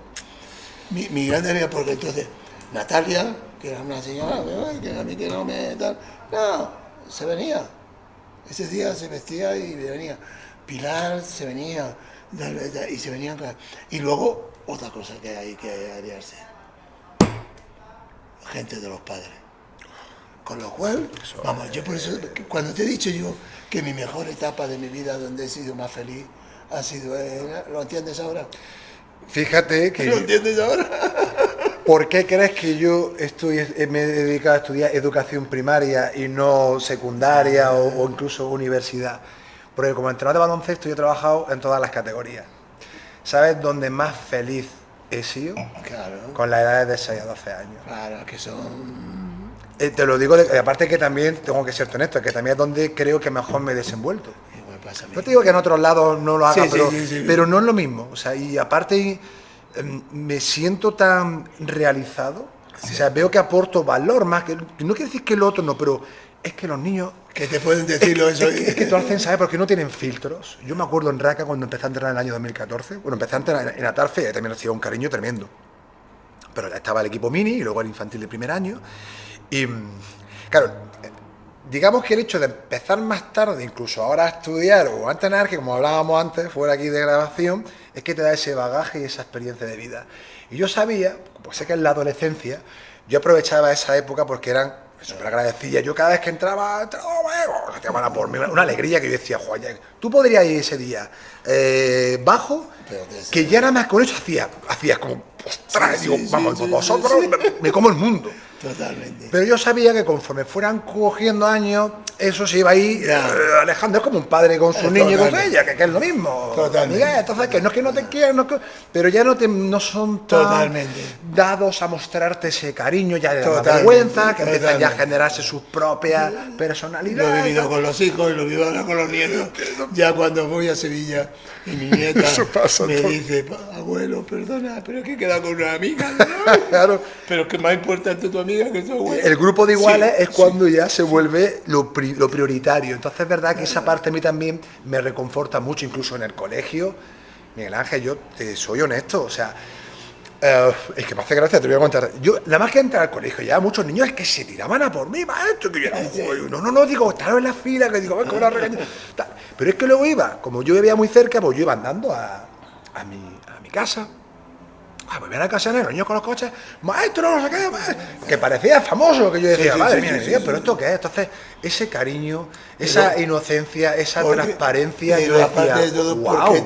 Mi grande aliado, porque entonces Natalia, que era una señora, que a mí que no me tal, no, se venía. Ese día se vestía y venía. Pilar se venía, y se venían. Y luego, otra cosa que hay que aliarse. Gente de los padres. Con lo cual, vamos, yo por eso, cuando te he dicho yo que mi mejor etapa de mi vida, donde he sido más feliz, ha sido, ¿lo entiendes ahora? Fíjate que... ¿Lo entiendes ahora? ¿Por qué crees que yo me he dedicado a estudiar educación primaria y no secundaria o incluso universidad? Porque como entrenador de baloncesto yo he trabajado en todas las categorías. ¿Sabes dónde más feliz he sido? Claro. Con las edades de 6 a 12 años. Claro, que son... Te lo digo, aparte que también, tengo que ser honesto, que también es donde creo que mejor me he desenvuelto. No te digo que en otros lados no lo haga, pero no es lo mismo. O sea, y aparte me siento tan realizado, o sea, veo que aporto valor más, que no quiere decir que el otro no, pero es que los niños... Que te pueden decirlo eso. Es que tú hacen, ¿sabes? Porque no tienen filtros. Yo me acuerdo en Raca cuando empecé a entrenar en el año 2014, bueno, empecé a entrenar en Atarfe y también hacía un cariño tremendo. Pero estaba el equipo mini y luego el infantil de primer año. Y, claro, digamos que el hecho de empezar más tarde, incluso ahora a estudiar o a entrenar, que como hablábamos antes, fuera aquí de grabación, es que te da ese bagaje y esa experiencia de vida. Y yo sabía, pues sé que en la adolescencia, yo aprovechaba esa época porque eran súper agradecidas. Yo cada vez que entraba, te van a por mí, una alegría que yo decía, joder, tú podrías ir ese día bajo, que ya nada más con eso hacías como, ostras, digo, vamos, vosotros me como el mundo. Totalmente. Pero yo sabía que conforme fueran cogiendo años, eso se iba a ir alejando. Es como un padre con su niño y con ella, que es lo mismo. Totalmente. Entonces, que no es que no te quieran, pero ya no son tan dados a mostrarte ese cariño, ya de la vergüenza, que empiezan ya a generarse sus propias personalidades. Lo he vivido con los hijos y lo vivo ahora con los nietos. Ya cuando voy a Sevilla y mi nieta me dice, abuelo, perdona, pero es que he quedado con una amiga, ¿no? Claro. Pero es que más importante tu amiga que tu abuelo. El grupo de iguales es cuando ya se vuelve lo prioritario. Entonces es verdad que esa parte a mí también me reconforta mucho, incluso en el colegio. Miguel Ángel, yo te soy honesto, o sea, es que me hace gracia, te voy a contar. Yo, nada más que entrar al colegio, ya muchos niños es que se tiraban a por mí, maestro, que yo era no, digo, estaba en la fila, que digo, ven, con una regañada. Pero es que luego iba, como yo vivía muy cerca, pues yo iba andando a mi casa. Pues ven a casa de los niños con los coches, maestro, no sé qué, maestro, que parecía famoso, que yo decía, madre mía, pero ¿esto qué es? Entonces, ese cariño, esa inocencia, esa transparencia, yo aparte decía, de todo, wow, porque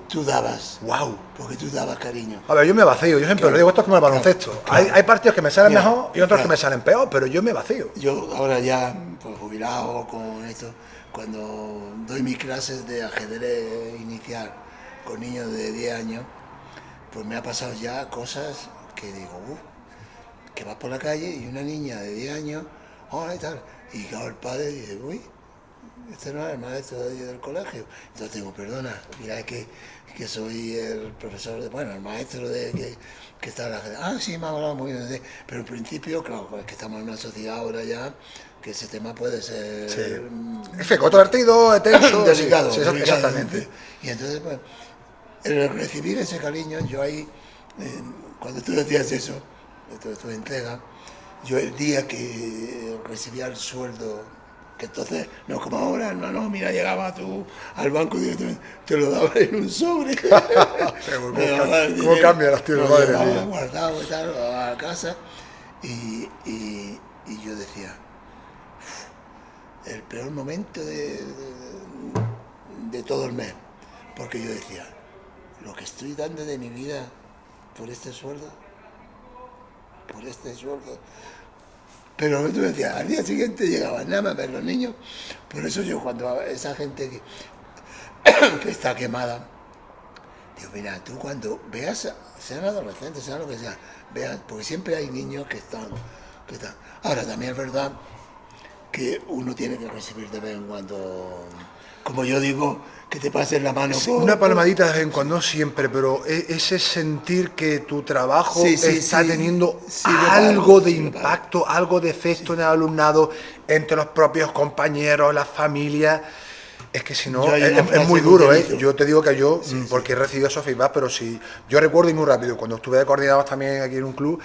tú dabas. Wow. Porque tú dabas cariño. A ver, yo me vacío, yo siempre lo digo, esto es como el baloncesto. Hay partidos que me salen mejor y otros que me salen peor, pero yo me vacío. Yo ahora ya, pues jubilado con esto, cuando doy mis clases de ajedrez inicial con niños de 10 años, pues me ha pasado ya cosas que digo, que vas por la calle y una niña de 10 años, hola y tal, y claro, el padre dice, uy, este no es el maestro del colegio. Entonces digo, perdona, mira que soy el profesor, el maestro que está en la gente. Ah, sí, me ha hablado muy bien. Pero en principio, claro, es que estamos en una sociedad ahora ya que ese tema puede ser... Sí. Es controvertido, tenso, delicado, sí, exactamente. Y entonces, pues, el recibir ese cariño, yo ahí, cuando tú decías eso, tu entrega, yo el día que recibía el sueldo, que entonces, no como ahora, no, mira, llegaba tú al banco directamente, te lo daba en un sobre. ¿Cómo cambia las tías, madre mía? Guardado y tal, lo daba a casa, y yo decía, el peor momento de todo el mes, porque yo decía, lo que estoy dando de mi vida por este sueldo. Pero tú decías, al día siguiente llegaban nada más a ver los niños. Por eso yo cuando esa gente que está quemada, digo, mira, tú cuando veas, sean adolescentes, sean lo que sea, veas, porque siempre hay niños que están. Ahora también es verdad que uno tiene que recibir de vez en cuando, como yo digo, que te pasen la mano. Sí, una palmadita de vez en cuando, no siempre, pero ese sentir que tu trabajo está teniendo algo de impacto, algo de efecto en el alumnado, entre los propios compañeros, las familias. Es que si no, es muy duro, ¿eh? Yo te digo que yo, porque he recibido esos feedback, pero sí, yo recuerdo y muy rápido, cuando estuve de coordinador también aquí en un club,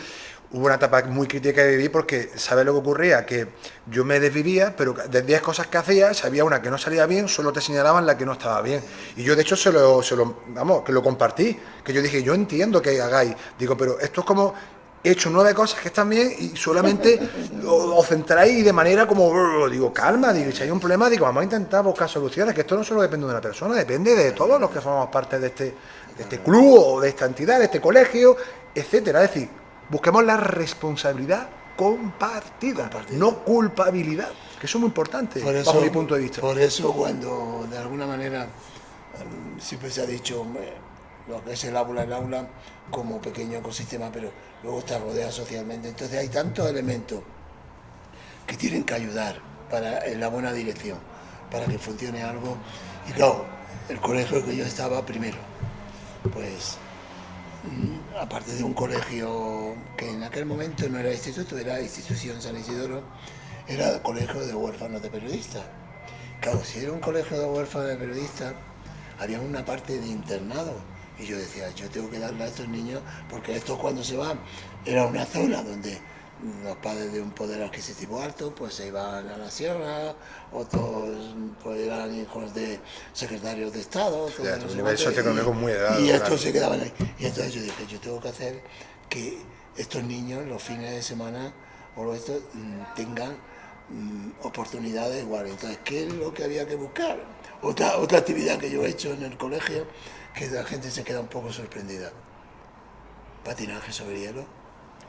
hubo una etapa muy crítica que viví porque, ¿sabes lo que ocurría? Que yo me desvivía, pero de 10 cosas que hacía, si había una que no salía bien, solo te señalaban la que no estaba bien. Y yo, de hecho, que lo compartí, que yo dije, yo entiendo que hagáis. Digo, pero esto es como, he hecho 9 cosas que están bien y solamente os centráis de manera como, digo, calma, digo, si hay un problema, digo, vamos a intentar buscar soluciones, que esto no solo depende de una persona, depende de todos los que formamos parte de este club o de esta entidad, de este colegio, etcétera. Es decir, busquemos la responsabilidad compartida, no culpabilidad, que eso es muy importante, bajo mi punto de vista. Por eso, cuando de alguna manera siempre se ha dicho lo que es el aula como pequeño ecosistema, pero luego está rodeado socialmente. Entonces hay tantos elementos que tienen que ayudar en la buena dirección, para que funcione algo. Y claro, el colegio que yo estaba primero, pues aparte de un colegio que en aquel momento no era instituto, era institución San Isidoro, era el colegio de huérfanos de periodistas. Claro, si era un colegio de huérfanos de periodistas, había una parte de internado. Y yo decía, yo tengo que darle a estos niños, porque estos cuando se van, era una zona donde los padres de un poder adquisitivo alto pues se iban a la sierra, otros pues eran hijos de secretarios de Estado, el nivel socioeconómico muy elevado, y estos se quedaban ahí. Y entonces yo dije, yo tengo que hacer que estos niños los fines de semana o estos tengan oportunidades iguales. Entonces, ¿qué es lo que había que buscar? Otra actividad que yo he hecho en el colegio, que la gente se queda un poco sorprendida. Patinaje sobre hielo.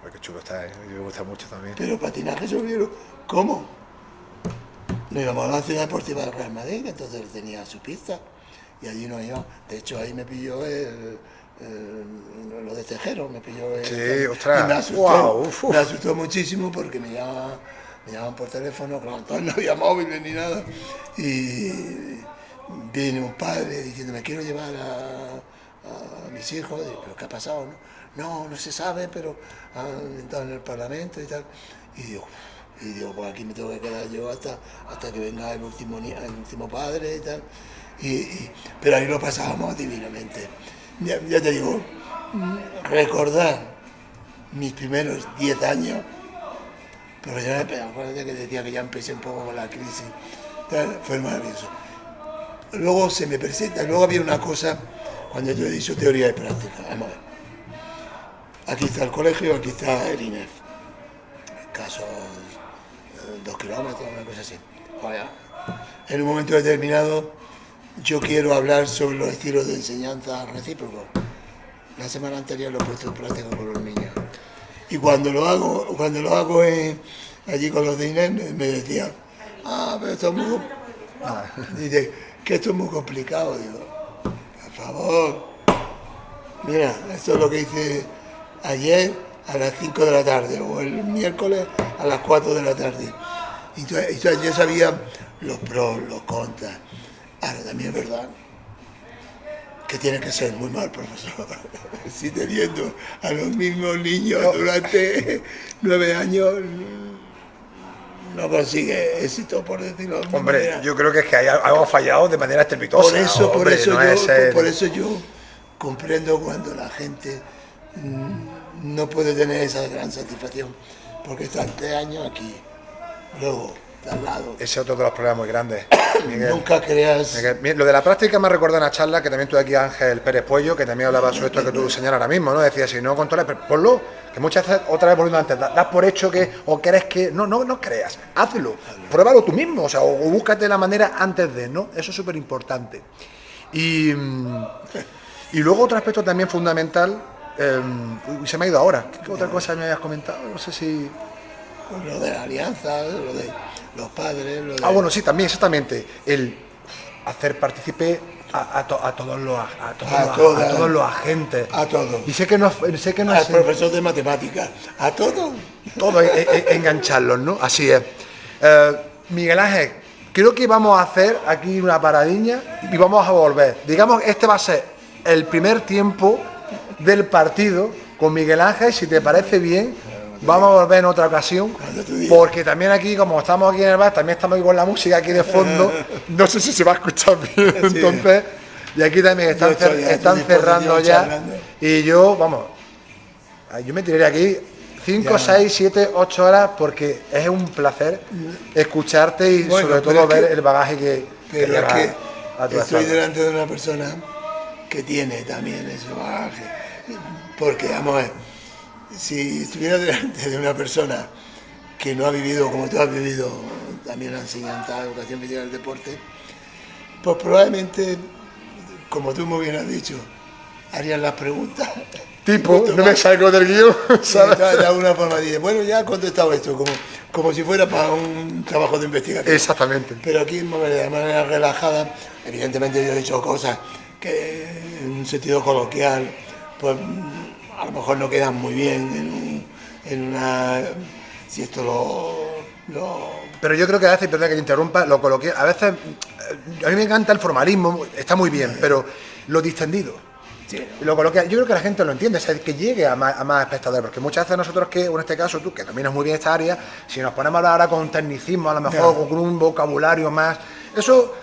Ay, qué chulo está, me gusta mucho también. Pero patinaje sobre hielo, ¿cómo? Nos íbamos a la ciudad deportiva del Real Madrid, que entonces tenía su pista, y allí nos íbamos. De hecho, ahí me pilló lo de Tejero, me pilló sí, ostras, y me asustó, me asustó muchísimo porque me llamaban por teléfono, claro, entonces no había móviles ni nada, y viene un padre diciendo, me quiero llevar a mis hijos. Digo, ¿pero qué ha pasado? No se sabe, pero han entrado en el Parlamento y tal. Y digo, pues aquí me tengo que quedar yo hasta que venga el último padre y tal. Pero ahí lo pasábamos divinamente. Ya te digo, recordar mis primeros 10 años, pero ya acuérdate que decía que ya empecé un poco con la crisis, tal, fue maravilloso. Luego se me presenta, luego había una cosa, cuando yo he dicho teoría y práctica, vamos a ver. Aquí está el colegio, aquí está el INEF, casos 2 kilómetros, una cosa así. Vaya. En un momento determinado yo quiero hablar sobre los estilos de enseñanza recíprocos. La semana anterior lo he puesto en práctica con los niños. Y cuando lo hago allí con los de INEF, me decían, pero esto es muy... Dice, que esto es muy complicado. Digo, por favor, mira, esto es lo que hice ayer a las 5 de la tarde o el miércoles a las 4 de la tarde. Y entonces yo sabía los pros, los contras. Ahora también es verdad que tiene que ser muy mal profesor. Si teniendo a los mismos niños durante 9 años no consigue éxito, por decirlo de alguna manera. Yo creo que es que hay algo fallado de manera estrepitosa. Por eso yo comprendo cuando la gente no puede tener esa gran satisfacción, porque están 3 años aquí, luego al lado. Ese es otro de los problemas muy grandes. Miguel, nunca creas. Miguel, lo de la práctica me recuerda una charla que también tuve aquí Ángel Pérez Puello, que también hablaba sobre esto que tú señalas ahora mismo, ¿no? Decía, si no controlas, ponlo, que muchas veces, otra vez volviendo antes, das por hecho que, o crees que, no creas, hazlo, pruébalo tú mismo, o sea, o búscate la manera antes de, ¿no? Eso es súper importante. Y luego otro aspecto también fundamental, se me ha ido ahora, ¿qué otra cosa me habías comentado? No sé si... Lo de la alianza, lo de los padres, lo de... bueno, sí, también, exactamente. El hacer partícipe a todos los agentes. A todos. Y sé que no al profesor de matemáticas, a todos. Todos engancharlos, ¿no? Así es. Miguel Ángel, creo que vamos a hacer aquí una paradilla y vamos a volver. Digamos, este va a ser el primer tiempo del partido con Miguel Ángel, si te parece bien. Vamos a volver en otra ocasión, porque también aquí, como estamos aquí en el bar, también estamos aquí con la música aquí de fondo. No sé si se va a escuchar bien, sí. Entonces, y aquí también están cerrando ya. Y yo, vamos, yo me tiraré aquí 5, 6, 7, 8 horas, porque es un placer escucharte y sobre todo ver el bagaje que llevas a tu estoy delante de una persona que tiene también ese bagaje, porque vamos a ver, si estuviera delante de una persona que no ha vivido como tú has vivido también la enseñanza, educación física del deporte, pues probablemente, como tú muy bien has dicho, harían las preguntas. Tipo, no me salgo del guión, ¿sabes? De alguna forma dice, bueno, ya he contestado esto, como si fuera para un trabajo de investigación. Exactamente. Pero aquí, de manera relajada, evidentemente yo he dicho cosas que en un sentido coloquial, pues a lo mejor no quedan muy bien en una... Si esto lo... Pero yo creo que a veces, perdón que te interrumpa, lo coloquial, a veces, a mí me encanta el formalismo, está muy bien, pero lo distendido. Sí. Lo coloquial, yo creo que la gente lo entiende, o sea, que llegue a más espectadores, porque muchas veces nosotros, que en este caso tú, que dominas muy bien esta área, si nos ponemos a hablar ahora con tecnicismo, a lo mejor con un vocabulario más, eso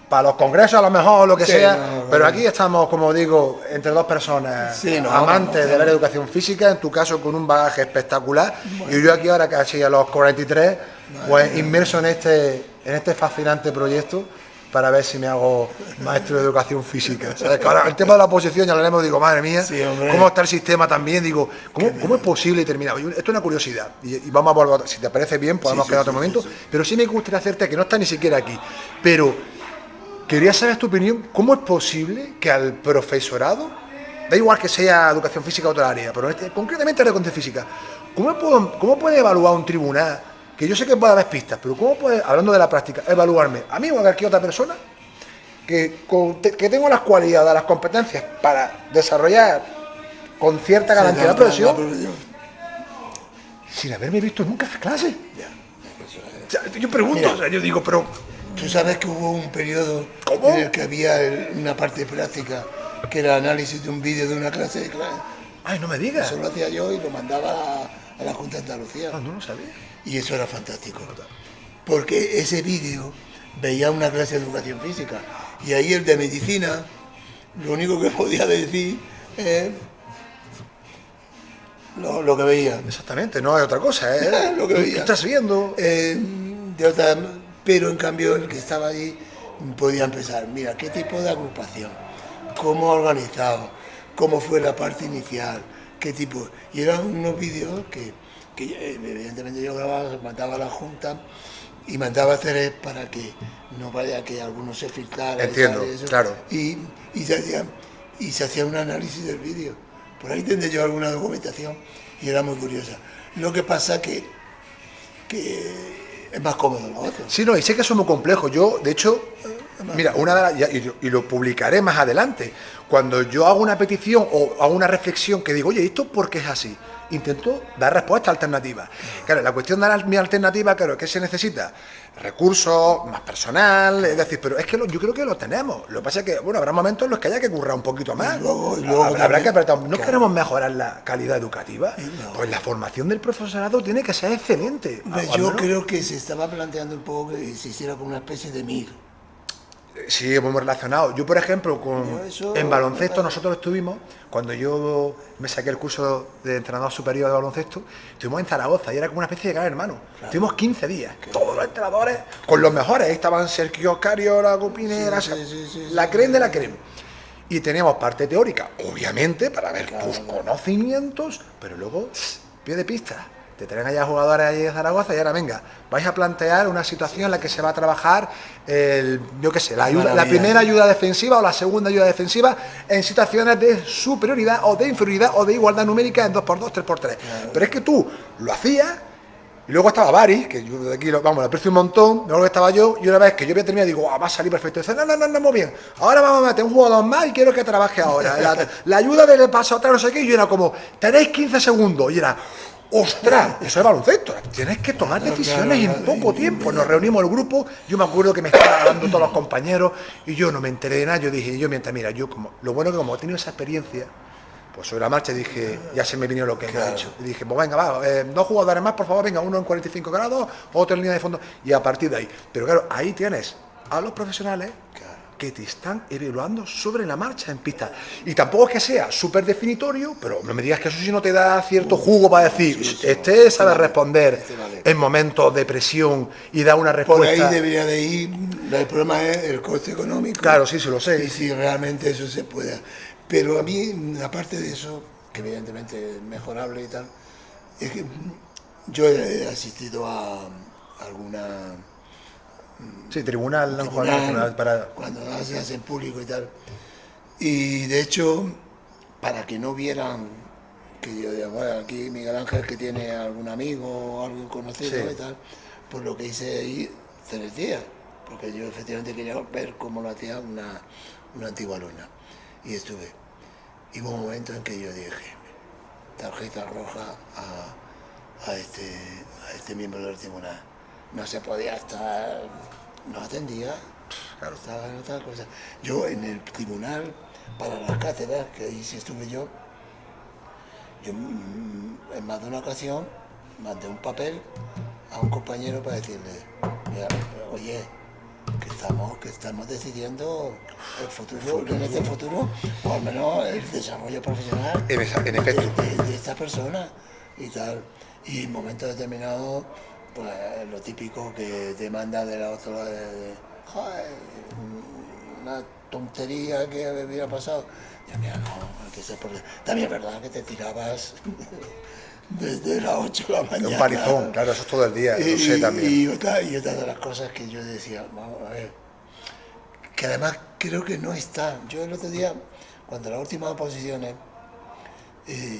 para los congresos a lo mejor, lo que sea, pero aquí estamos, como digo, entre dos personas amantes de la educación física, en tu caso con un bagaje espectacular, y yo aquí ahora casi a los 43, pues inmerso en este fascinante proyecto, para ver si me hago maestro de educación física. ¿Sabes? Que ahora el tema de la oposición ya lo haremos, digo, madre mía, cómo está el sistema también, digo, ¿cómo es posible terminar? Esto es una curiosidad, y vamos a volver, si te parece bien, podemos quedar otro momento, pero sí me gustaría hacerte, que no está ni siquiera aquí, pero quería saber tu opinión, ¿cómo es posible que al profesorado, da igual que sea educación física o otra área, pero concretamente la educación física, ¿cómo puede evaluar un tribunal? Que yo sé que puede haber pistas, pero ¿cómo puede, hablando de la práctica, evaluarme a mí o a cualquier otra persona que tengo las cualidades, las competencias para desarrollar con cierta garantía la profesión sin haberme visto nunca en las clases? O sea, yo pregunto, mira, o sea, yo digo, pero... Tú sabes que hubo un periodo en el que había una parte práctica que era análisis de un vídeo de una clase de clase. Ay, no me digas. Eso lo hacía yo y lo mandaba a la Junta de Andalucía. No lo sabía. Y eso era fantástico, porque ese vídeo veía una clase de educación física y ahí el de medicina lo único que podía decir es lo que veía. Exactamente, no hay otra cosa, ¿eh? Lo que veía. ¿Qué estás viendo? Pero en cambio el que estaba allí podía empezar, mira, qué tipo de agrupación, cómo organizado, cómo fue la parte inicial, qué tipo... Y eran unos vídeos que evidentemente yo grababa, mandaba a la Junta y mandaba a hacer para que no vaya que algunos se filtrara. Entiendo, y eso. Claro. Y se hacía un análisis del vídeo. Por ahí tendré yo alguna documentación y era muy curiosa. Lo que pasa que es más cómodo lo otro. Sí, no, y sé que eso es muy complejo. Yo, de hecho, mira, y lo publicaré más adelante. Cuando yo hago una petición o hago una reflexión que digo, oye, ¿esto por qué es así? Intento dar respuesta alternativa. Claro, la cuestión de mi alternativa, claro, ¿qué se necesita? Recursos, más personal, es decir, pero es que yo creo que lo tenemos. Lo que pasa es que, bueno, habrá momentos en los que haya que currar un poquito más. Y luego habrá que apretar. ¿No queremos mejorar la calidad educativa? Pues la formación del profesorado tiene que ser excelente. Yo creo que se estaba planteando un poco que se hiciera como una especie de MIR. Sí, muy relacionado. Yo, por ejemplo, en baloncesto nosotros estuvimos, cuando yo me saqué el curso de entrenador superior de baloncesto, estuvimos en Zaragoza y era como una especie de gran hermano. Claro. Estuvimos 15 días, todos los entrenadores, con los mejores. Ahí estaban Sergio Oscario, la Copinera, la creme de la creme. Y teníamos parte teórica, obviamente, para ver tus conocimientos, pero luego, pie de pista. Te traen allá jugadores allí de Zaragoza y ahora venga, vais a plantear una situación en la que se va a trabajar la primera ayuda defensiva o la segunda ayuda defensiva en situaciones de superioridad o de inferioridad o de igualdad numérica en 2x2, 3x3. Claro. Pero es que tú lo hacías y luego estaba Bari, que yo de aquí lo aprecio un montón, luego estaba yo y una vez que yo había terminado digo, va a salir perfecto. Y dice, no, muy bien, ahora vamos a meter un jugador más y quiero que trabaje ahora. La ayuda del paso atrás, no sé qué, y yo era como, tenéis 15 segundos y era... ¡Ostras! Eso es baloncesto. Tienes que tomar decisiones en poco tiempo. Nos reunimos el grupo. Yo me acuerdo que me estaban hablando todos los compañeros y yo no me enteré de nada. Yo dije, mientras, mira, lo bueno que como he tenido esa experiencia, pues sobre la marcha dije, ya se me vino lo que me ha dicho. Y dije, pues venga, va, 2 jugadores más, por favor, venga, uno en 45 grados, otro en línea de fondo, y a partir de ahí. Pero claro, ahí tienes a los profesionales que te están evaluando sobre la marcha en pista. Y tampoco es que sea súper definitorio, pero no me digas que eso sí no te da cierto jugo para decir, este sabe responder en momentos de presión y da una respuesta. Por ahí debería de ir, el problema es el coste económico. Claro, sí, se lo sé. Y si realmente eso se pueda. Pero a mí, aparte de eso, que evidentemente es mejorable y tal, es que yo he asistido a alguna... Sí, tribunal para... Cuando se hace en público y tal. Y de hecho, para que no vieran que yo digo, bueno, aquí Miguel Ángel que tiene algún amigo o algún conocido y tal, pues lo que hice ahí 3 días, porque yo efectivamente quería ver cómo lo hacía una antigua alumna. Y estuve. Y hubo un momento en que yo dije, tarjeta roja a este miembro del tribunal. No se podía estar, no atendía, claro. Estaba en otra cosa. Yo en el tribunal, para las cátedras, que ahí sí estuve yo en más de una ocasión mandé un papel a un compañero para decirle, mira, oye, que estamos decidiendo el futuro, en este futuro, o al menos el desarrollo profesional en efecto. De esta persona y tal. Y en momentos determinados, pues lo típico que te manda de la otra lado joder, una tontería que hubiera pasado. Ya mira, no, que sé también es verdad que te tirabas desde las 8 de la mañana. Un palizón, claro, eso es todo el día, lo sé también. Y otra de las cosas que yo decía, vamos a ver, que además creo que no está. Yo el otro día, cuando las últimas oposiciones,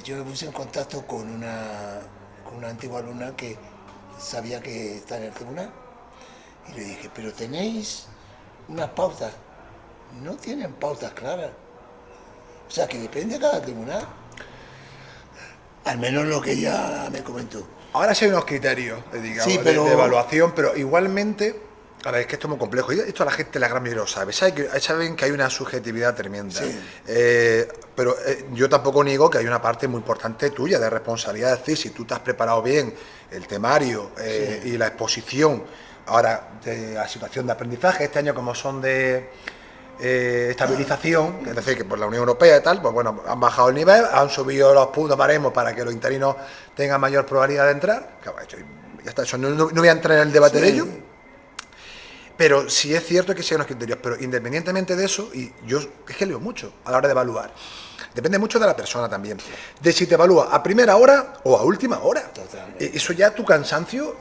yo me puse en contacto con una antigua alumna que sabía que está en el tribunal. Y le dije, pero tenéis unas pautas. No tienen pautas claras. O sea, que depende de cada tribunal. Al menos lo que ella me comentó. Ahora sí hay unos criterios, digamos, sí, pero... de evaluación, pero igualmente, a ver, es que esto es muy complejo. Y esto la gente, la gran mayoría lo sabe. Saben que hay una subjetividad tremenda. Sí. Pero yo tampoco niego que hay una parte muy importante tuya de responsabilidad. Es decir, si tú te has preparado bien el temario y la exposición, ahora de la situación de aprendizaje, este año como son de... estabilización, es decir, que por la Unión Europea y tal, pues bueno, han bajado el nivel, han subido los puntos baremos para que los interinos tengan mayor probabilidad de entrar. Claro, ya está, eso no voy a entrar en el debate de ello, pero sí es cierto que sí hay unos criterios, pero independientemente de eso, y yo es que leo mucho a la hora de evaluar, depende mucho de la persona también, de si te evalúa a primera hora o a última hora. Totalmente. Eso ya tu cansancio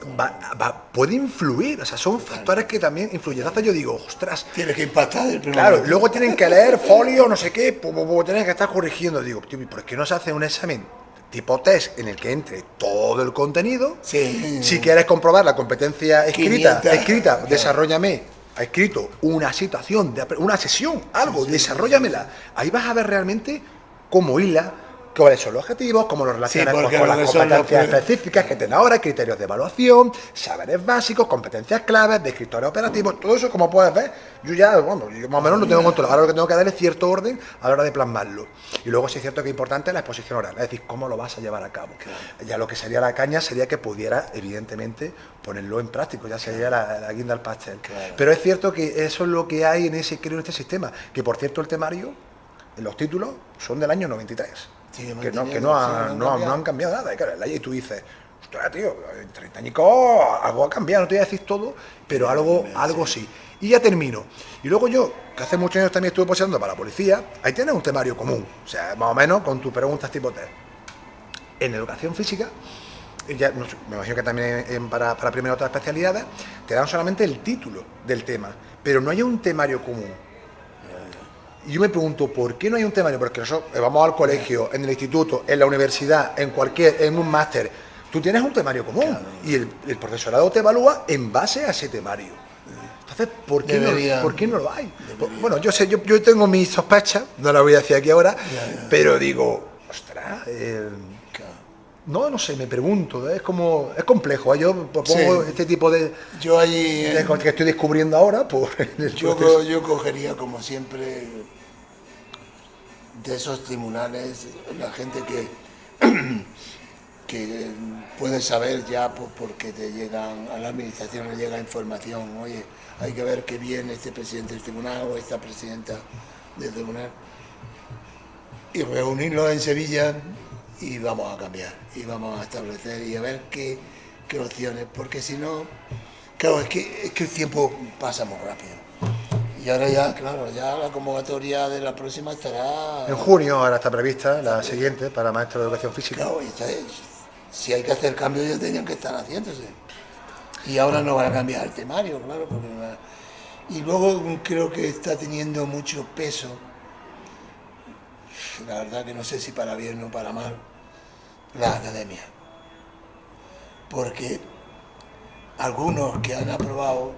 puede influir, o sea, son factores que también influyen. Entonces yo digo, ostras. Tienes que impactar el primer Claro, momento. luego tienen que leer folio, no sé qué, tienes que estar corrigiendo. Digo, tío, ¿por qué no se hace un examen tipo test en el que entre todo el contenido? Sí. Si quieres comprobar la competencia escrita, claro. Desarróllame. Ha escrito una situación, una sesión, algo, desarróllamela. Ahí vas a ver realmente cómo hila, cuáles son los objetivos, cómo los relacionas con las competencias específicas que tienen ahora, criterios de evaluación, saberes básicos, competencias claves, descriptores operativos, todo eso, como puedes ver, yo ya, bueno, yo más o menos lo tengo controlado. Ahora lo que tengo que dar es cierto orden a la hora de plasmarlo. Y luego sí es cierto que es importante la exposición oral, es decir, cómo lo vas a llevar a cabo. Claro. Ya lo que sería la caña sería que pudiera, evidentemente, ponerlo en práctico, ya sería la guinda al pastel. Claro. Pero es cierto que eso es lo que hay en este sistema, que por cierto el temario, los títulos son del año 93. Sí, que no han cambiado nada. Y claro, y tú dices, ostras, tío, en 30 añicos algo ha cambiado, no te voy a decir todo, pero algo sí. Y ya termino. Y luego yo, que hace muchos años también estuve posando para la policía, ahí tienes un temario común, o sea, más o menos con tus preguntas tipo test. En educación física, ya, no sé, me imagino que también para primero otras especialidades, te dan solamente el título del tema, pero no hay un temario común. Y yo me pregunto, ¿por qué no hay un temario? Porque nosotros vamos al colegio, en el instituto, en la universidad, en un máster, tú tienes un temario común, claro. Y el profesorado te evalúa en base a ese temario. Entonces, ¿por qué no lo hay? Bueno, yo sé, yo tengo mis sospechas, no las voy a decir aquí ahora, pero digo, ostras, No, no sé, me pregunto, es como, es complejo, ¿eh? Yo pongo Sí. este tipo Yo ahí, que estoy descubriendo ahora por el proceso. yo cogería como siempre de esos tribunales la gente que puede saber ya porque te llegan a la administración, le llega información, oye, hay que ver qué bien este presidente del tribunal o esta presidenta del tribunal, y reunirlos en Sevilla y vamos a cambiar, y vamos a establecer y a ver qué opciones, porque si no, claro, es que el tiempo pasa muy rápido. Y ahora ya, claro, ya la convocatoria de la próxima estará. En junio ahora está prevista la siguiente para maestro de educación física. Claro, y entonces, si hay que hacer cambios ya tenían que estar haciéndose. Y ahora no van a cambiar el temario, claro, porque y luego creo que está teniendo mucho peso, la verdad que no sé si para bien o para mal, la academia. Porque algunos que han aprobado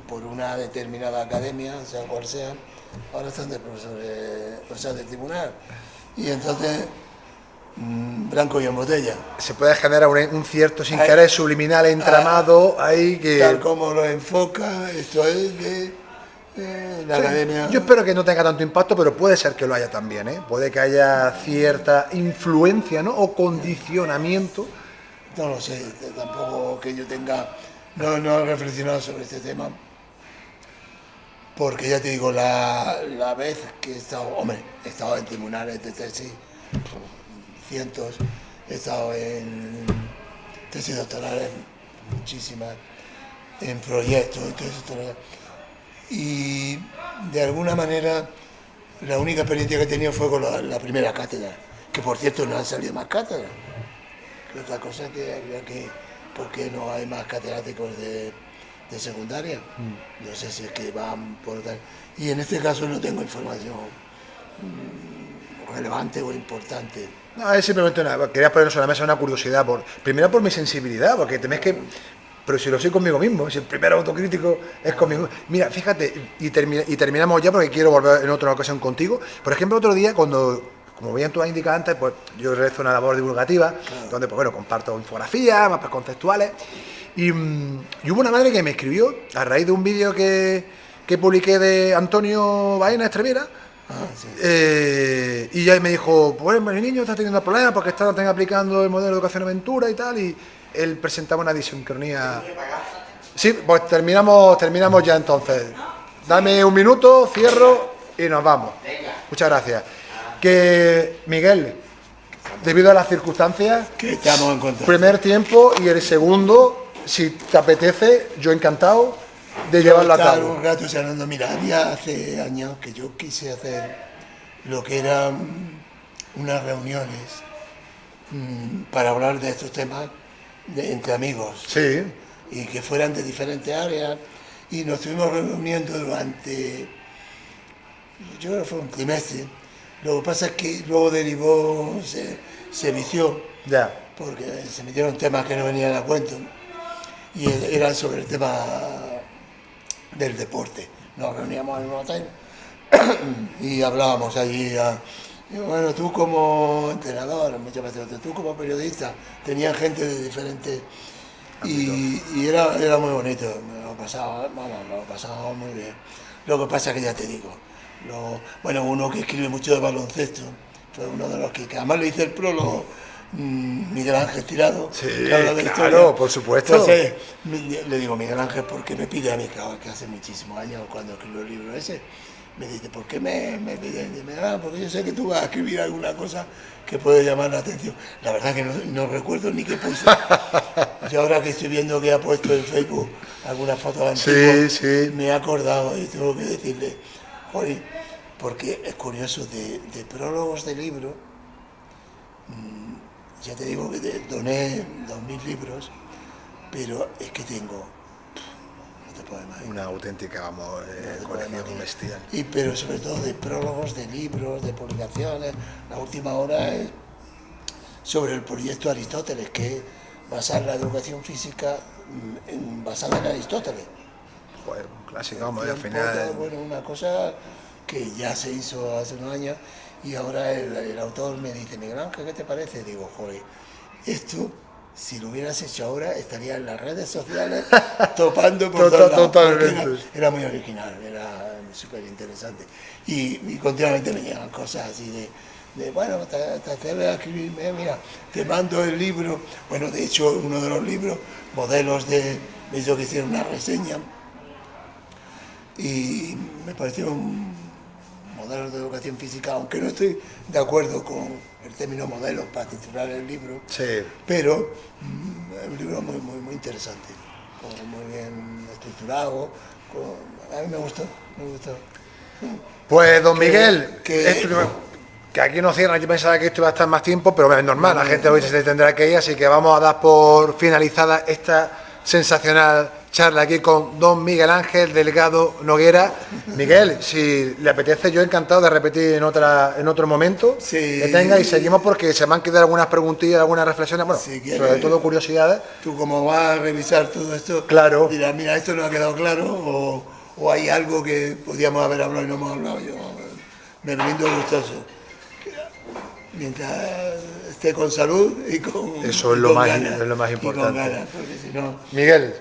por una determinada academia, sea cual sea, ahora están de profesores, o sea, de tribunal. Y entonces, blanco y en botella. Se puede generar un cierto interés subliminal entramado ahí que... Tal como lo enfoca, esto es de la Sí, academia. yo espero que no tenga tanto impacto, pero puede ser que lo haya también, ¿eh? Puede que haya cierta influencia, ¿no? O condicionamiento. No lo sé, tampoco que yo tenga. No he reflexionado sobre este tema. Porque ya te digo, la vez que he estado. Hombre, he estado en tribunales de tesis, cientos. He estado en tesis doctorales, muchísimas. En proyectos, en tesis doctorales. Y de alguna manera, la única experiencia que he tenido fue con la primera cátedra. Que por cierto no han salido más cátedras. Que otra cosa que habría que, ¿por qué no hay más catedráticos de secundaria? No sé si es que van por tal. Y en este caso no tengo información relevante o importante. No, es simplemente quería poner sobre la mesa una curiosidad, primero por mi sensibilidad, porque tenéis que... Pero si lo soy conmigo mismo, si el primer autocrítico es conmigo. Mira, fíjate, y terminamos ya porque quiero volver en otra ocasión contigo. Por ejemplo, otro día, como bien tú has indicado antes, pues yo realizo una labor divulgativa, claro, donde pues bueno, comparto infografías, mapas conceptuales. Y hubo una madre que me escribió a raíz de un vídeo que publiqué de Antonio Baena Estremera. Sí. Y ya me dijo, pues mi niño está teniendo problemas porque están aplicando el modelo de educación aventura y tal, y él presentaba una disincronía. Sí, pues terminamos ya entonces. Dame un minuto, cierro y nos vamos. Muchas gracias. Que Miguel, debido a las circunstancias, que estamos en contra. Primer tiempo y el segundo, si te apetece, yo encantado de llevarlo a cabo. Un rato charlando. Mira, había hace años que yo quise hacer lo que eran unas reuniones para hablar de estos temas entre amigos. Sí. Y que fueran de diferentes áreas. Y nos estuvimos reuniendo durante, yo creo que fue un trimestre. Lo que pasa es que luego derivó, se vició. Ya. Porque se metieron temas que no venían a cuento. Y eran sobre el tema del deporte. Nos reuníamos en un hotel y hablábamos allí. Y bueno, tú como entrenador, muchas veces tú como periodista, tenían gente de diferentes. Y era muy bonito, me lo pasaba muy bien. Lo que pasa es que ya te digo, bueno, uno que escribe mucho de baloncesto, fue uno de los que además le hice el prólogo, Miguel Ángel Tirado, sí, que habla de la claro, historia. por supuesto. Entonces, le digo, Miguel Ángel, porque me pide a mí, que hace muchísimos años cuando escribió el libro ese, me dice, ¿por qué me pide? Porque yo sé que tú vas a escribir alguna cosa que puede llamar la atención. La verdad que no recuerdo ni qué puse. Yo ahora que estoy viendo que ha puesto en Facebook algunas fotos antiguas, sí. me he acordado y tengo que decirle, joder, porque es curioso, de prólogos de libro, ya te digo que doné 2000 libros, pero es que tengo, no te puedo imaginar. Una auténtica, colección bestial. Pero sobre todo de prólogos, de libros, de publicaciones. La última hora es sobre el proyecto Aristóteles, que es basar la educación física basada en Aristóteles. Joder, un clásico, vamos, al final. Bueno, una cosa que ya se hizo hace unos años y ahora el autor me dice, Miguel Ángel, ¿qué te parece? Digo, joder, esto, si lo hubieras hecho ahora, estaría en las redes sociales topando por todos lados, Totalmente. era muy original, era súper interesante. Y continuamente me llegan cosas así bueno, te atreves a escribirme, mira, te mando el libro. Bueno, de hecho, uno de los libros, modelos de ellos que hicieron una reseña, y me pareció un modelo de educación física, aunque no estoy de acuerdo con el término modelo para titular el libro, Sí. pero es un libro muy interesante, muy bien estructurado, a mí me gustó. Pues, don Miguel, que aquí no cierran, yo pensaba que esto iba a estar más tiempo, pero es normal, la gente hoy se tendrá que ir, así que vamos a dar por finalizada esta sensacional charla aquí con don Miguel Ángel Delgado Noguera. Miguel, si le apetece, yo encantado de repetir en otro momento Sí. que tenga, y seguimos porque se me han quedado algunas preguntillas, algunas reflexiones, bueno, Si quieres, sobre todo curiosidades. tú como vas a revisar todo esto, Claro. dirás, mira, esto no ha quedado claro, o hay algo que podíamos haber hablado y no hemos hablado. Yo me brindo gustoso. Mientras esté con salud y con Eso es y lo con más, ganas, es lo más y con importante. ganas, porque si no, Miguel,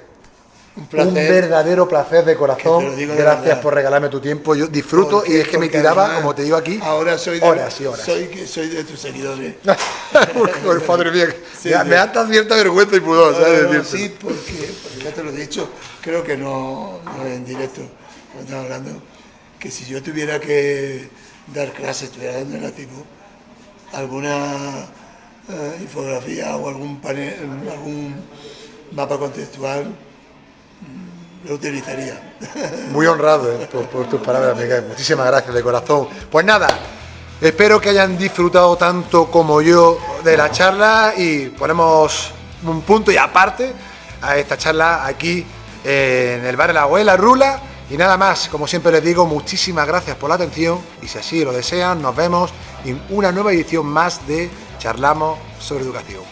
un placer. un verdadero placer de corazón. Que te lo digo de Gracias verdad. por regalarme tu tiempo. Yo disfruto Porque- y es que me porque tiraba, además, como te digo aquí, ahora soy de, horas y horas. soy de tus seguidores. Pues, padre mío, Sí, me da hasta cierta vergüenza y pudor, ¿sabes? No, Decírtelo. sí, porque ya te lo he dicho, creo que no en directo, no estamos hablando, que si yo tuviera que dar clases, estuviera dando en nativo, alguna infografía o algún panel, algún mapa contextual, lo utilizaría. Muy honrado por tus palabras, Miguel. Muchísimas gracias de corazón. Pues nada, espero que hayan disfrutado tanto como yo de la charla y ponemos un punto y aparte a esta charla aquí en el bar de la Abuela Rula. Y nada más, como siempre les digo, muchísimas gracias por la atención y si así lo desean, nos vemos en una nueva edición más de Charlamos sobre Educación.